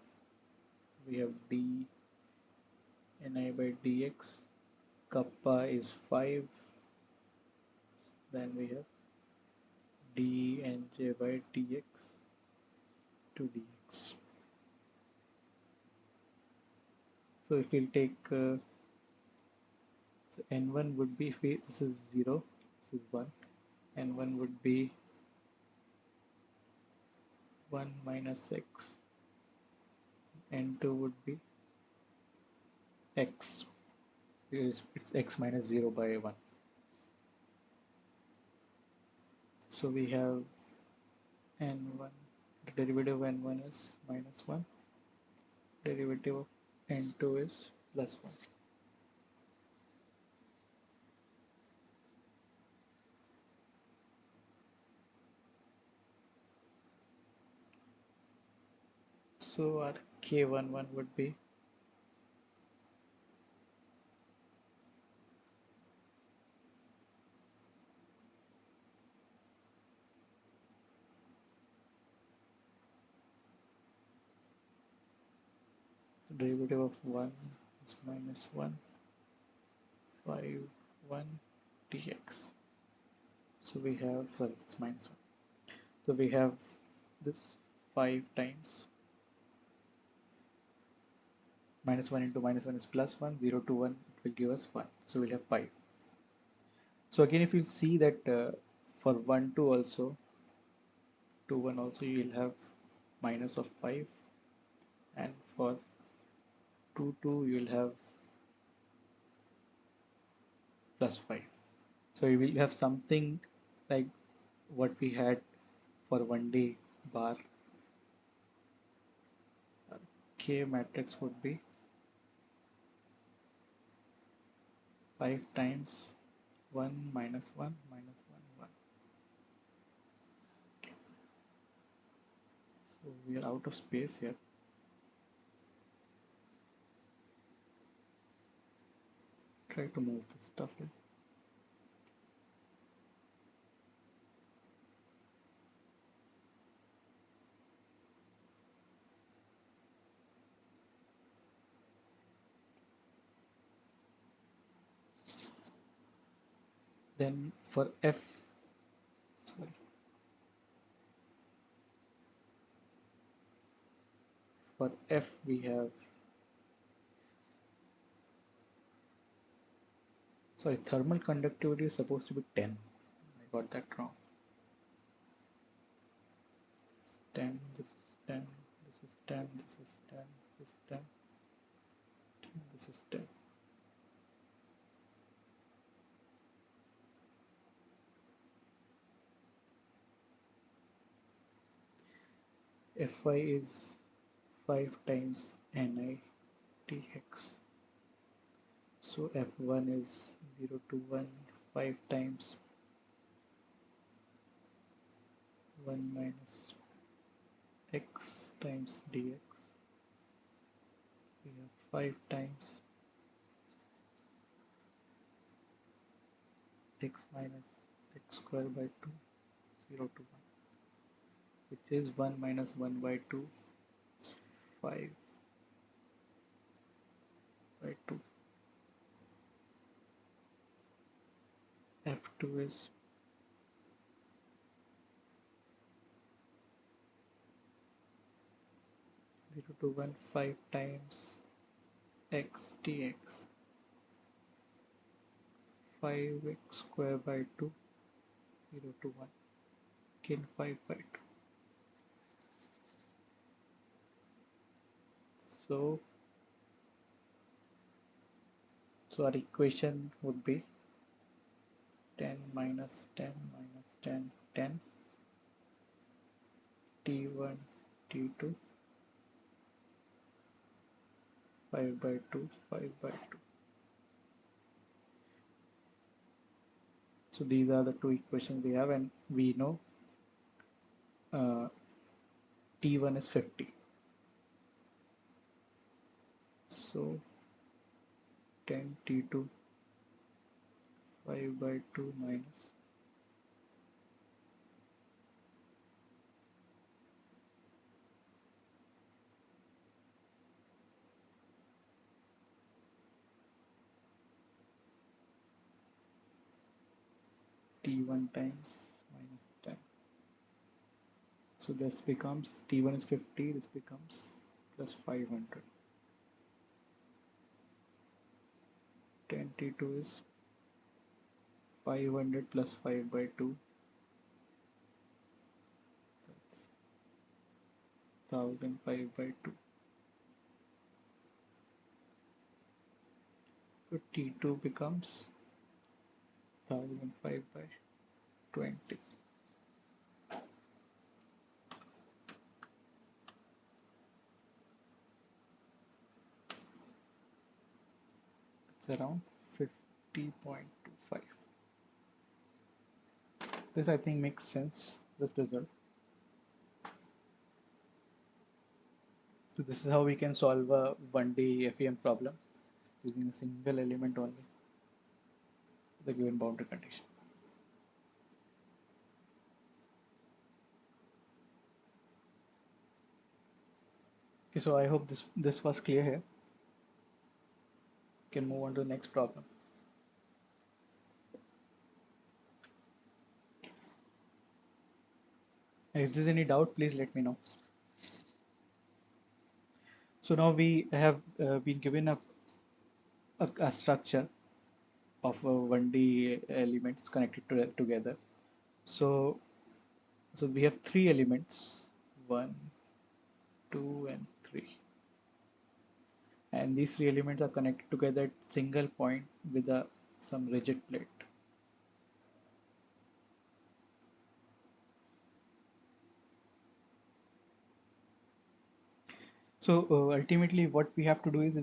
d ni by dx. Kappa is 5. Then we have dnj by dx to dx. So if we'll take so n1 would be, if this is 0, this is 1, n1 would be 1 minus x, n2 would be x, because it's x minus 0 by 1. So we have n1, the derivative of n1 is minus 1, derivative of n2 is plus 1. So our k11 would be the derivative of 1 is minus 1, 5, 1 dx. So we have, sorry, it's minus 1. So we have this 5 times minus 1 into minus 1 is plus 1, 0 to 1, it will give us 1. So we'll have 5. So again, if you see that for 1 to also, 2 1 also, you will have minus of 5, and for 2 2, you will have plus 5. So you will have something like what we had for 1D bar. K matrix would be 5 times 1 minus 1 minus 1 1. So we are out of space here. Try to move this stuff here. Then for sorry, for F we have, sorry, thermal conductivity is supposed to be 10. I got that wrong. 10, this is 10, this is 10, this is 10, this is 10, this is 10. Fi is 5 times Nitx. So F1 is 0 to 1, 5 times 1 minus x times dx. We have 5 times x minus x square by 2, 0 to 1, which is 1 minus 1 by 2 is 5 by 2. F2 is 0 to 1, 5 times x dx, 5x square by 2, 0 to 1, again 5 by 2. So our equation would be 10 minus 10 minus 10, 10, T1, T2, 5 by 2, 5 by 2. So these are the two equations we have, and we know uh, T1 is 50. So 10 T2, 5 by 2 minus T1 times minus 10. So this becomes T1 is 50, this becomes plus 500. 10 T2 is 500 plus 5 by 2, that's 1005 by 2. So T2 becomes 1005 by 20. It's around 50.25. This I think makes sense, this result. So this is how we can solve a 1D FEM problem using a single element only, the given boundary condition. Okay, so I hope this was clear here. We can move on to the next problem. And if there's any doubt, please let me know. So now we have been given a structure of 1D elements connected together. So we have three elements, 1, 2, and 3. And these three elements are connected together at single point with some rigid plate. So ultimately, what we have to do is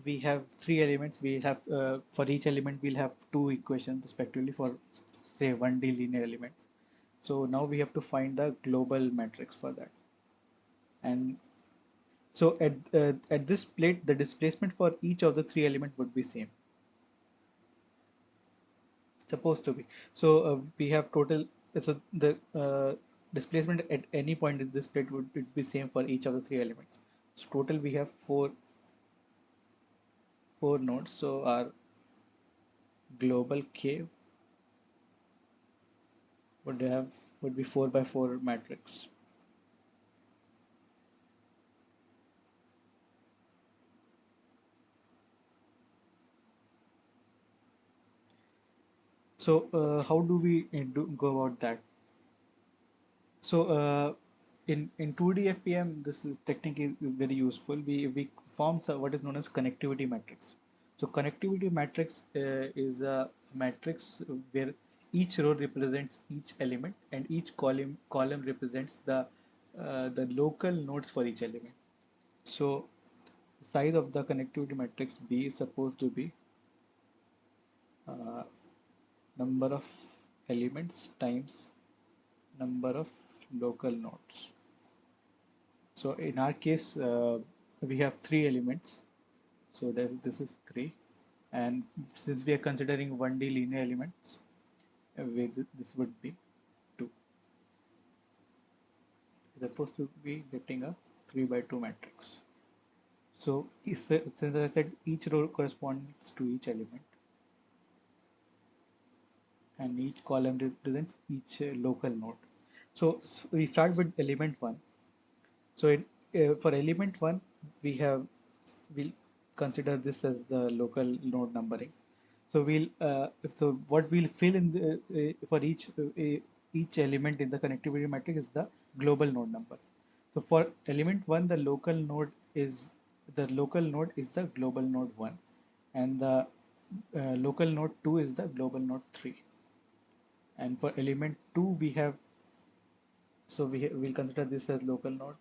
we have three elements. We have for each element we'll have two equations respectively for say 1D linear elements. So now we have to find the global matrix for that. And so at this plate, the displacement for each of the three elements would be same. Supposed to be. So we have total. So the displacement at any point in this plate would be same for each of the three elements. So total we have four nodes. So our global K would have would be 4 by 4 matrix. So how do we go about that? So in 2D FEM, this is technique is very useful. We form what is known as connectivity matrix. So connectivity matrix is a matrix where each row represents each element and each column represents the local nodes for each element. So size of the connectivity matrix B is supposed to be uh, number of elements times number of local nodes. So in our case, we have three elements. So this is three. And since we are considering 1D linear elements, this would be two. It's supposed to be getting a 3 by 2 matrix. So since I said each row corresponds to each element and each column represents each local node. So we start with element 1. So for element 1, we'll consider this as the local node numbering. So what we'll fill in for each element in the connectivity matrix is the global node number. So for element 1, the local node is the global node 1, and the local node 2 is the global node 3. And for element 2, we'll consider this as local node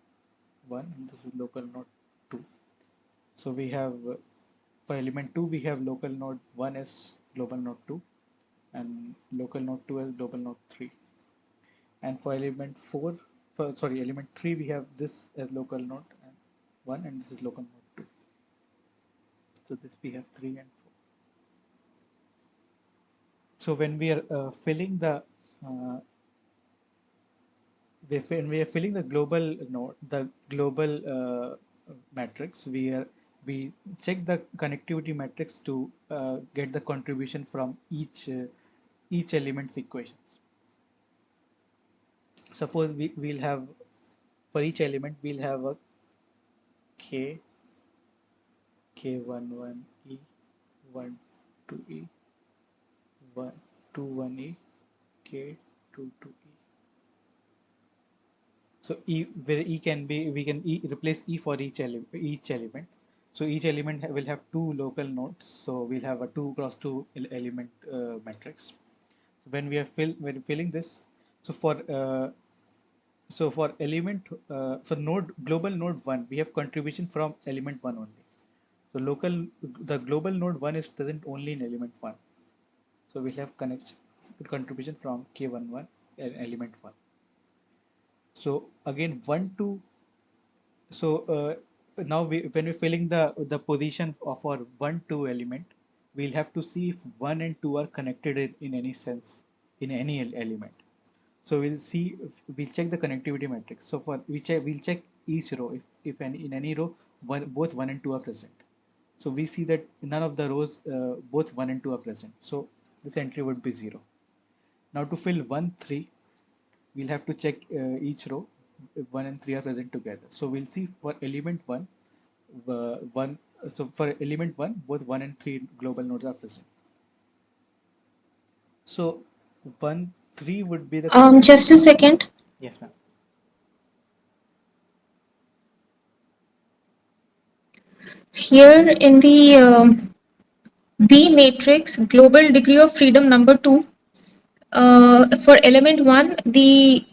1 and this is local node 2. So we have for element 2 we have local node 1 as global node 2 and local node 2 as global node 3. And for element 3 we have this as local node 1 and this is local node 2. So this we have 3 and 4. So when we are filling the uh, when we are filling the global node, the global matrix, we check the connectivity matrix to get the contribution from each element's equations. Suppose we'll have for each element we'll have a k k11 e 12 e 1 21 e k 22 e. So e where e can be we can replace e for each element. So each element will have two local nodes. So we'll have a 2 cross 2 element matrix. So when we're filling this, so for element for node global node 1 we have contribution from element 1 only. So the global node 1 is present only in element 1. So we'll have contribution from k11 and element 1. So again 1 2. So now when we're filling the position of our 1 2 element, we'll have to see if 1 and 2 are connected in any sense in any element. So we'll check the connectivity matrix. So we'll check each row if in any row both 1 and 2 are present. So we see that none of the rows both 1 and 2 are present. So this entry would be 0. Now to fill 1 3, we'll have to check each row if 1 and 3 are present together. So we'll see for element 1 1 so for element 1 both 1 and 3 global nodes are present. So 1 3 would be the Just a second. yes ma'am. Here in the B matrix, global degree of freedom number 2. For element 1, the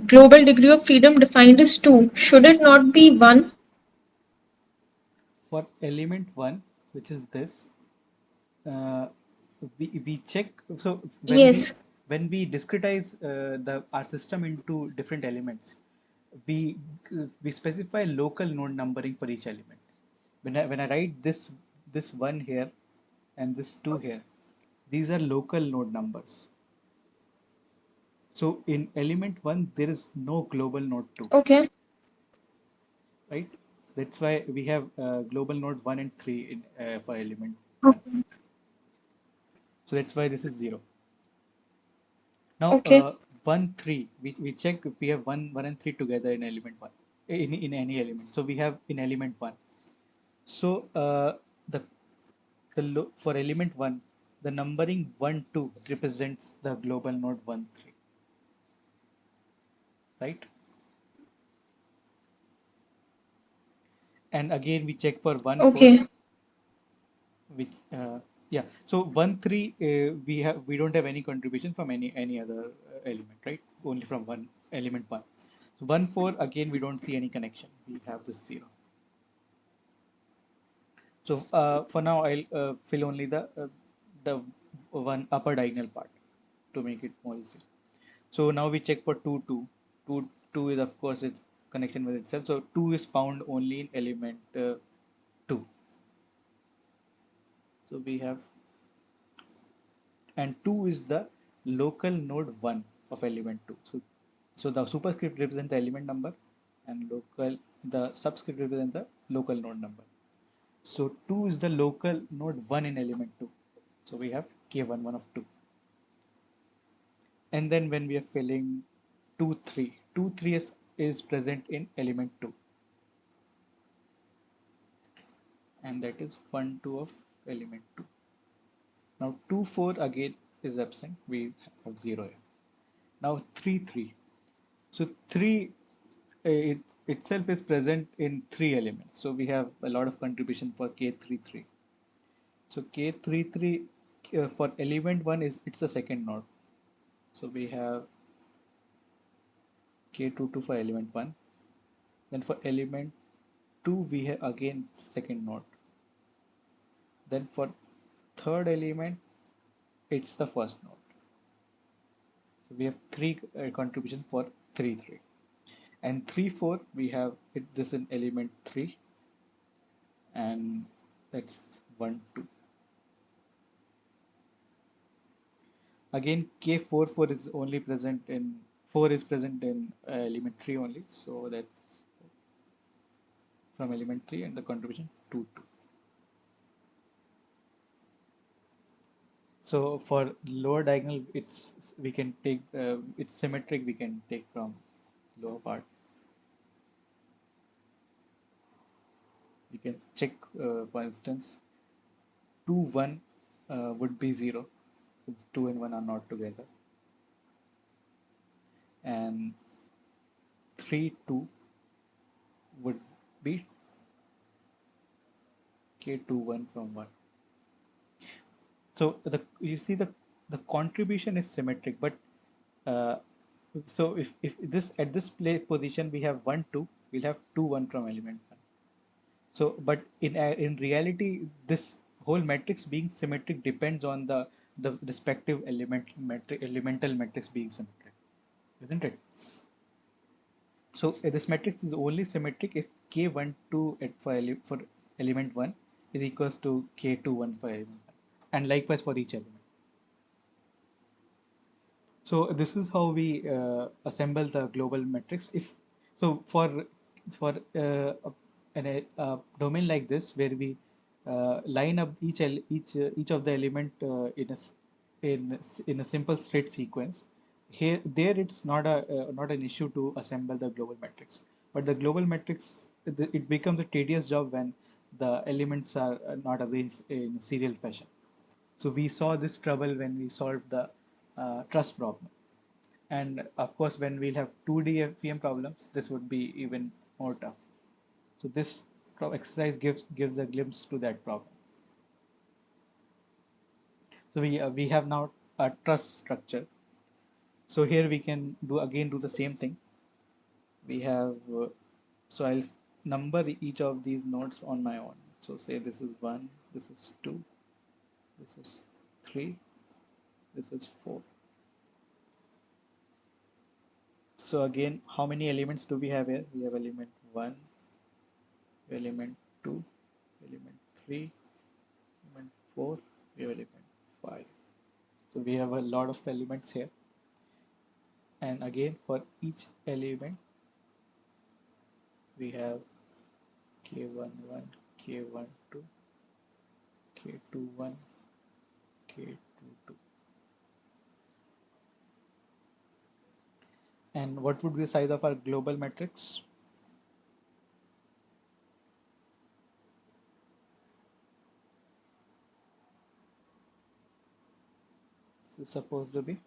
global degree of freedom defined is 2. Should it not be 1? For element 1, which is this, uh, we check. So Yes. when we discretize the our system into different elements, we specify local node numbering for each element. When I write this one here and this two here, these are local node numbers. So in element 1 there is no global node 2, Okay. right? So that's why we have global node 1 and 3 for element 1. Okay. So that's why this is 0. Now, Okay. 1, 3, we check if we have 1 and 3 together in element 1, in any element. So we have in element 1. So the for element 1, the numbering 1, 2 represents the global node 1, 3, right? And again, we check for 1, 4, Okay. which, yeah. So 1, 3, we don't have any contribution from any other element, right? Only from one element 1. So 1, 4, again, we don't see any connection. We have this 0. So for now, I'll fill only the one upper diagonal part to make it more easy. So now we check for 2, 2. 2, 2 is of course its connection with itself. So 2 is found only in element 2. So we have, and 2 is the local node 1 of element 2. So the superscript represents the element number, and the subscript represents the local node number. So 2 is the local node 1 in element 2. So we have K1, 1 of 2. And then when we are filling 2, 3, 2, 3 is present in element 2. And that is 1, 2 of element 2. Now 2, 4 again is absent. We have 0 here. Now 3, 3. So 3 it itself is present in 3 elements. So we have a lot of contribution for K33. So K33 for element 1 is it's the second node. So we have K22 for element 1. Then for element 2 we have again second node. Then for third element it's the first node. So we have three contributions for 3, 3. And 3, 4 we have this in element 3, and that's 1, 2. Again K4, 4 is only present in 4 is present in element 3 only, so that's from element 3, and the contribution 2, 2. So for lower diagonal, we can take it's symmetric. We can take from lower part. We can check, for instance, 2, 1 would be 0, since 2 and 1 are not together, and 3, 2 would be K2, 1 from 1. So you see the contribution is symmetric, but uh, so if this at this play position we have 1, 2, we'll have 2, 1 from element 1. So, but in reality, this whole matrix being symmetric depends on the respective elemental matrix being symmetric, isn't it? So this matrix is only symmetric if K12 for element 1 is equals to K21 for element 1, and likewise for each element. So this is how we assemble the global matrix. If so, for a domain like this, where we line up each of the element in a simple straight sequence, here there it's not an issue to assemble the global matrix. But the global matrix, it becomes a tedious job when the elements are not arranged in serial fashion. So we saw this trouble when we solved the trust problem. And of course, when we'll have 2D FEM problems, this would be even more tough. So this exercise gives a glimpse to that problem. So we have now a trust structure. So here we can do the same thing. We have so I'll number each of these nodes on my own. So say this is 1, this is 2, this is 3, this is 4. So again, how many elements do we have here? We have element 1, element 2, element 3, element 4, we have element 5. So we have a lot of elements here. And again, for each element, we have K11, K12, K21, K22. And what would be the size of our global matrix? This is supposed to be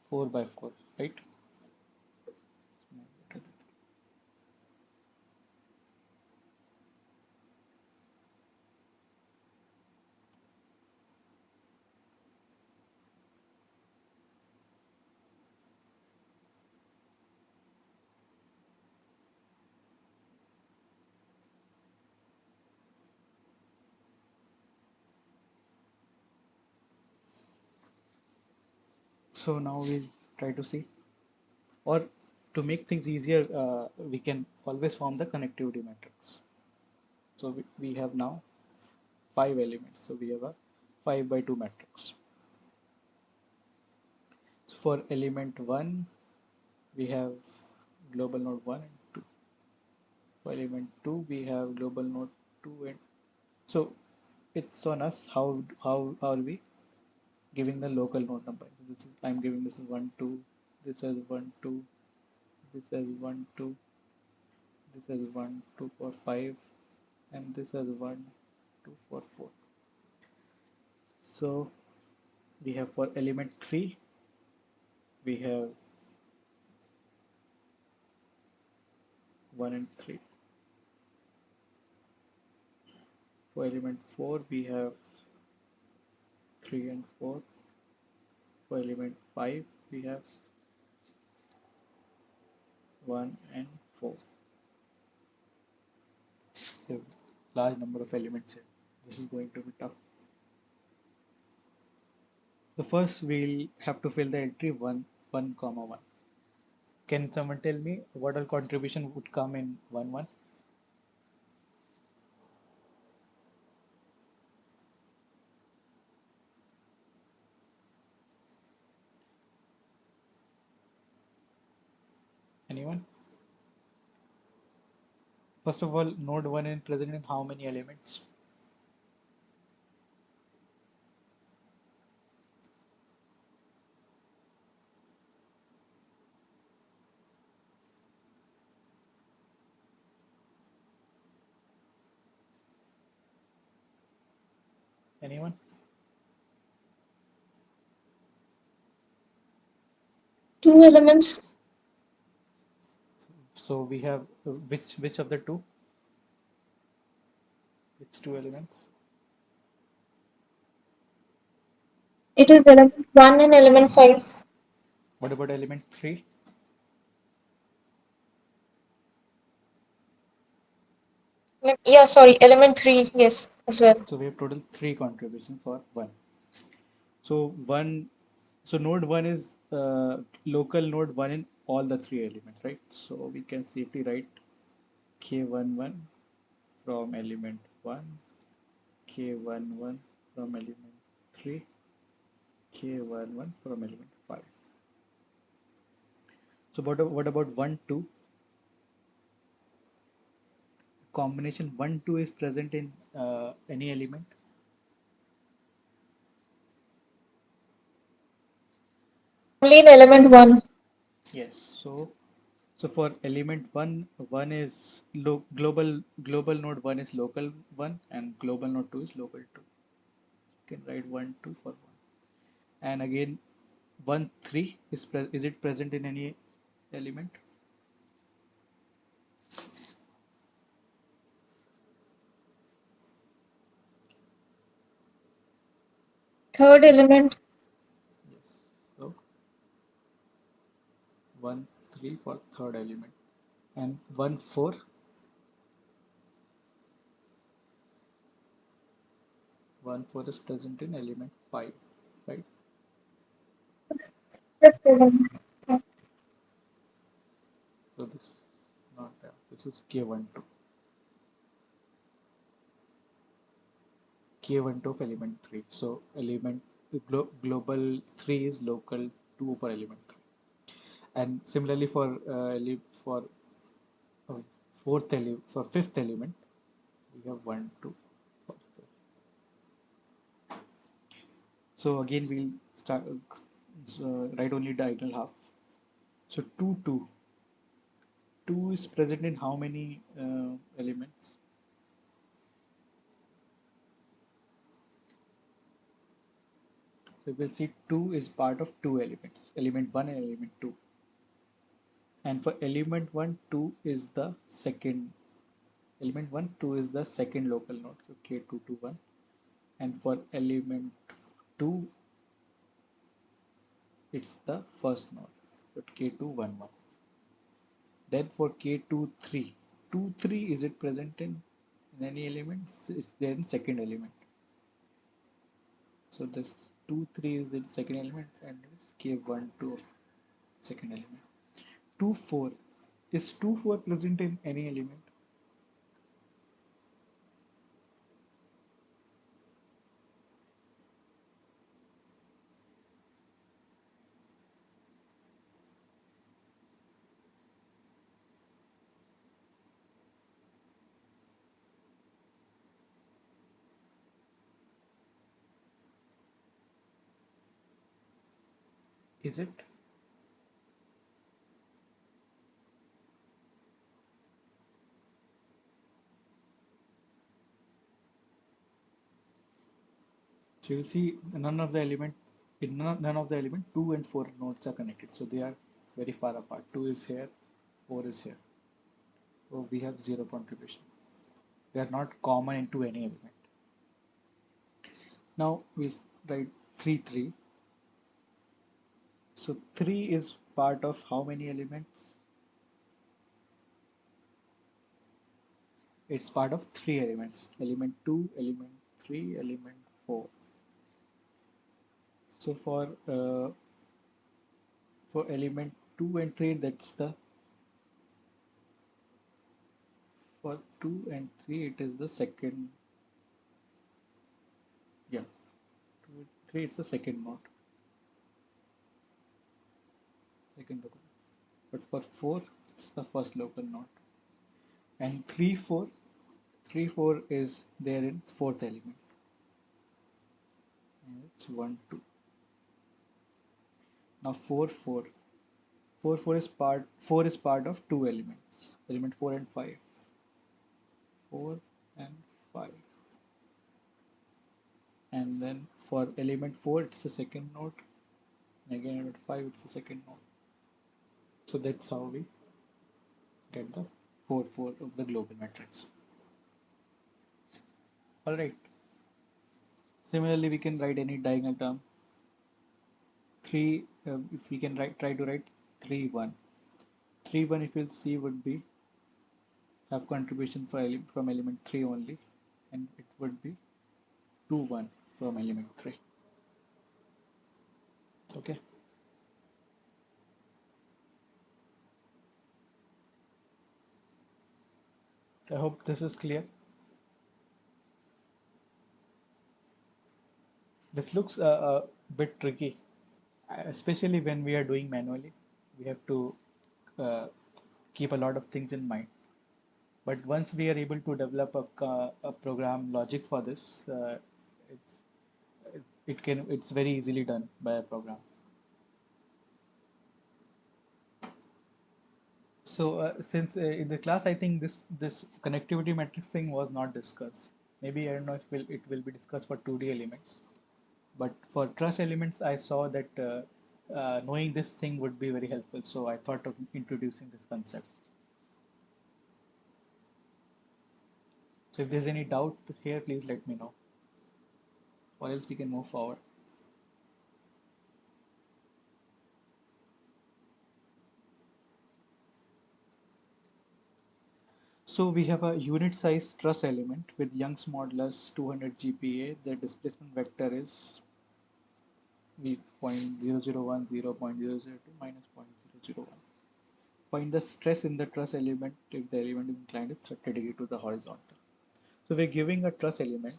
4 by 4, right? So now we'll try to see, or to make things easier, we can always form the connectivity matrix. So we have now 5 elements. So we have a 5 by 2 matrix. So for element 1, we have global node 1 and 2. For element 2, we have global node 2 and so it's on us how are we giving the local node number. This is I'm giving this as 1 2, this as 1 2, this as 1 2, this as 1 2 4 5, and this as 1 2 4 4. So we have for element 3, we have 1 and 3. For element 4, we have 3 and 4. For element 5, we have 1 and 4. A large number of elements here. This is going to be tough. So first we'll have to fill the entry 1, 1 comma 1. Can someone tell me what all contribution would come in 1 1? Anyone? First of all, node 1 is present in how many elements? Anyone? Two elements. So we have which of the two? Which two elements? It is element 1 and element 5. What about element 3? Yeah, sorry, element 3, yes, as well. So we have total 3 contributions for 1. So one, so node 1 is local node 1 in all the 3 elements, right? So we can safely write k11 from element 1, k11 from element 3, k11 from element 5. So what about 1 2? Combination 1 2 is present in any element. Only in element 1. Yes. So for element 1, 1 is global node 1 is local 1 and global node 2 is local 2. You can write 1 2 for 1. And again 1 3 is it present in any element? Third element. Yes. So 1 3 for third element. And 1 4, 1 4 is present in element 5, right? Fifth element. So this is not there. This is k12. K12 of element 3. So element global 3 is local 2 for element 3. And similarly for uh, for fifth element, we have 1 2 for fifth. So again we'll start write only diagonal half. So 2 2. 2 is present in how many elements? So we'll see 2 is part of two elements, element 1 and element 2. And for element 1, 2 is the second, element 1, 2 is the second local node, so K2 to 1. And for element 2, it's the first node, so K2 1 1. Then for K2 3, 2 3, is it present in any element? It's there in second element. So this 2 3 is the second element, and this K1 2 of second element. 2 4, is 2 4 present in any element? Is it? So you'll see none of the element, in none of the element 2 and 4 nodes are connected, so they are very far apart. 2 is here, 4 is here, so we have zero contribution. They are not common into any element. Now we write 3 3. So 3 is part of how many elements? It's part of three elements: element 2, element 3, element 4. So for element 2 and 3, that's the, for 2 and 3 it is the second, yeah, 2 3 it's the second node, second local. But for 4 it's the first local node. And 3 4, 3 4 is there in fourth element, and it's 1 2. Now 4 4, 4 4 is part, 4 is part of two elements, element 4 and 5. 4 and 5. And then for element 4 it's the second node, and again element 5 it's the second node. So that's how we get the 4 4 of the global matrix. Alright, similarly we can write any diagonal term. 3, if we can try to write 3 1. 3 1, if you'll see, would be have contribution from element 3 only, and it would be 2 1 from element 3. Okay, I hope this is clear. This looks a bit tricky, especially when we are doing manually. We have to uh, keep a lot of things in mind. But once we are able to develop a program logic for this, it's it's very easily done by a program. So since in the class, I think this connectivity matrix thing was not discussed. Maybe I don't know if it will be discussed for 2D elements. But for truss elements, I saw that knowing this thing would be very helpful. So I thought of introducing this concept. So if there's any doubt here, please let me know, or else we can move forward. So we have a unit size truss element with Young's modulus 200 GPa. The displacement vector is v 0.001, 0.002, minus 0.001. Find the stress in the truss element if the element is inclined 30 degree to the horizontal. So we're giving a truss element.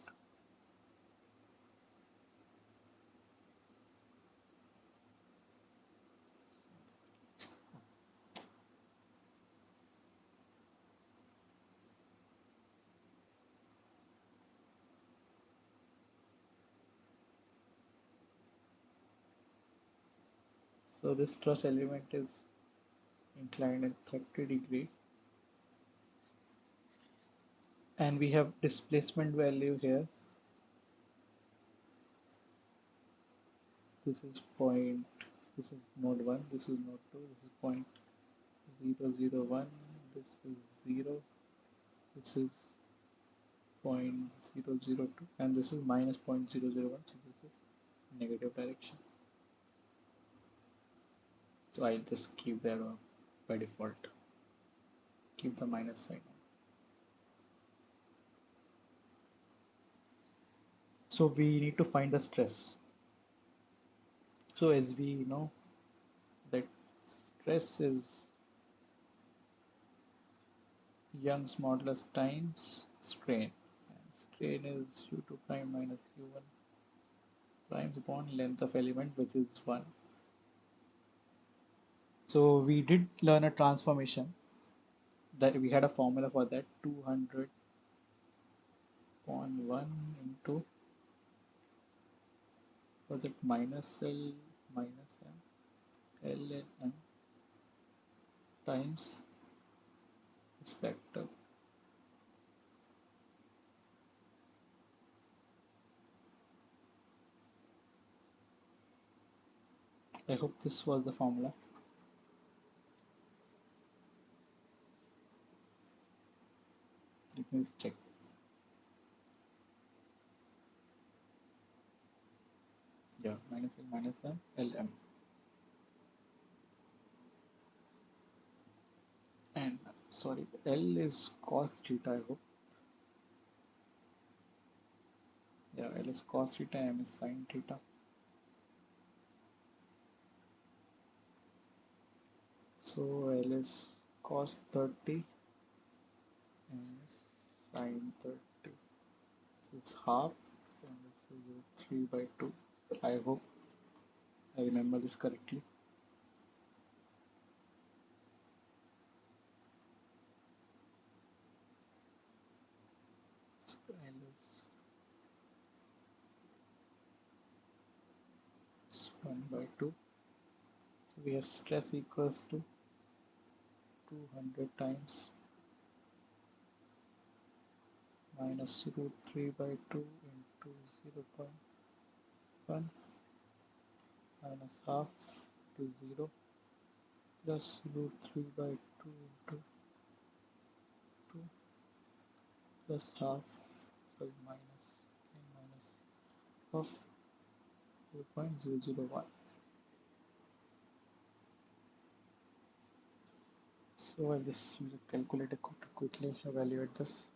So this truss element is inclined in 30 degree, and we have displacement value here. This is point, this is node 1, this is node 2, this is point 0, 0, 1, this is 0, this is point 0, 0, 2, and this is minus point 0, 0, 1, so this is negative direction. So I'll just keep that on by default, keep the minus sign on. So we need to find the stress. So as we know that stress is Young's modulus times strain, and strain is u2 prime minus u1 prime upon length of element, which is 1. So we did learn a transformation, that we had a formula for that, 200.1 into, was it minus L minus M, L and M times this vector. I hope this was the formula. Let me just check. Yeah, minus L minus M, LM. And sorry, L is cos theta, I hope. Yeah, L is cos theta, M is sin theta. So L is cos 30, M is sin 30. This is half, and this is 3 by 2. I hope I remember this correctly. So L is 1 by 2. So we have stress equals to 200 times minus root 3 by 2 into 0.1 minus half to 0 plus root 3 by 2 into 2 plus half, sorry, minus of 0.001. So I'll just use a calculator to quickly evaluate this.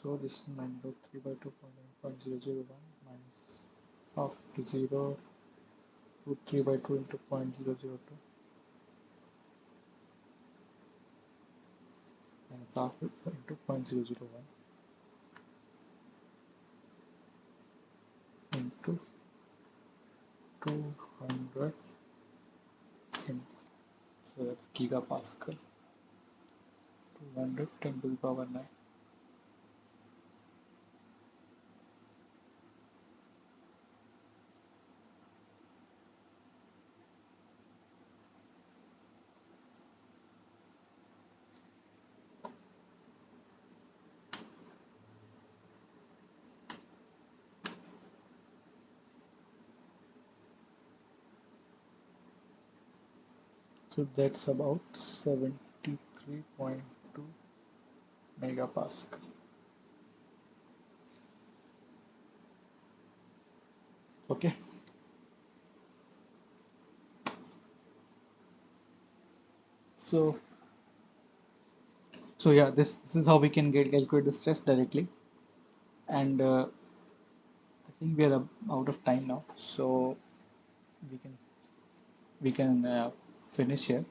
So this is 9 by 3 by 2.001 minus half to 0 root 3 by 2 into 0.002 minus half into 0.001 into 200 in, so that's gigapascal, 200 10 to the power 9. So that's about 73.2 megapascal. Okay. So yeah, this is how we can calculate the stress directly. And think we are out of time now, so we can we can finish here.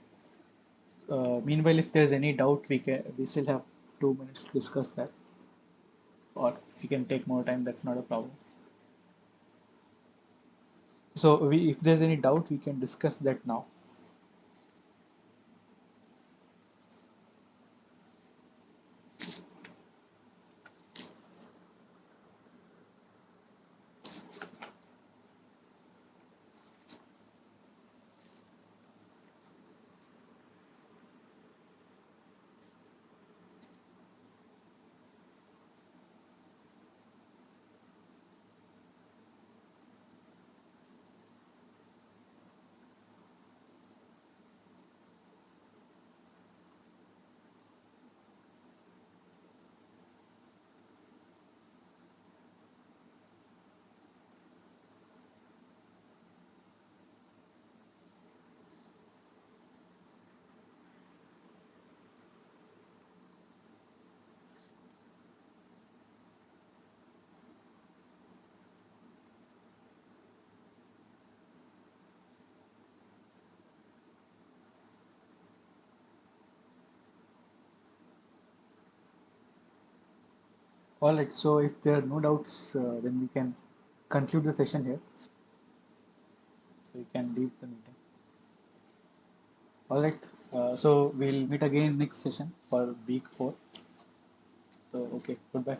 Meanwhile, if there's any doubt, we still have 2 minutes to discuss that, or if you can take more time, that's not a problem. So if there's any doubt, we can discuss that now. All right. So if there are no doubts, then we can conclude the session here. So you can leave the meeting. All right. So we'll meet again next session for week 4. So okay. Goodbye.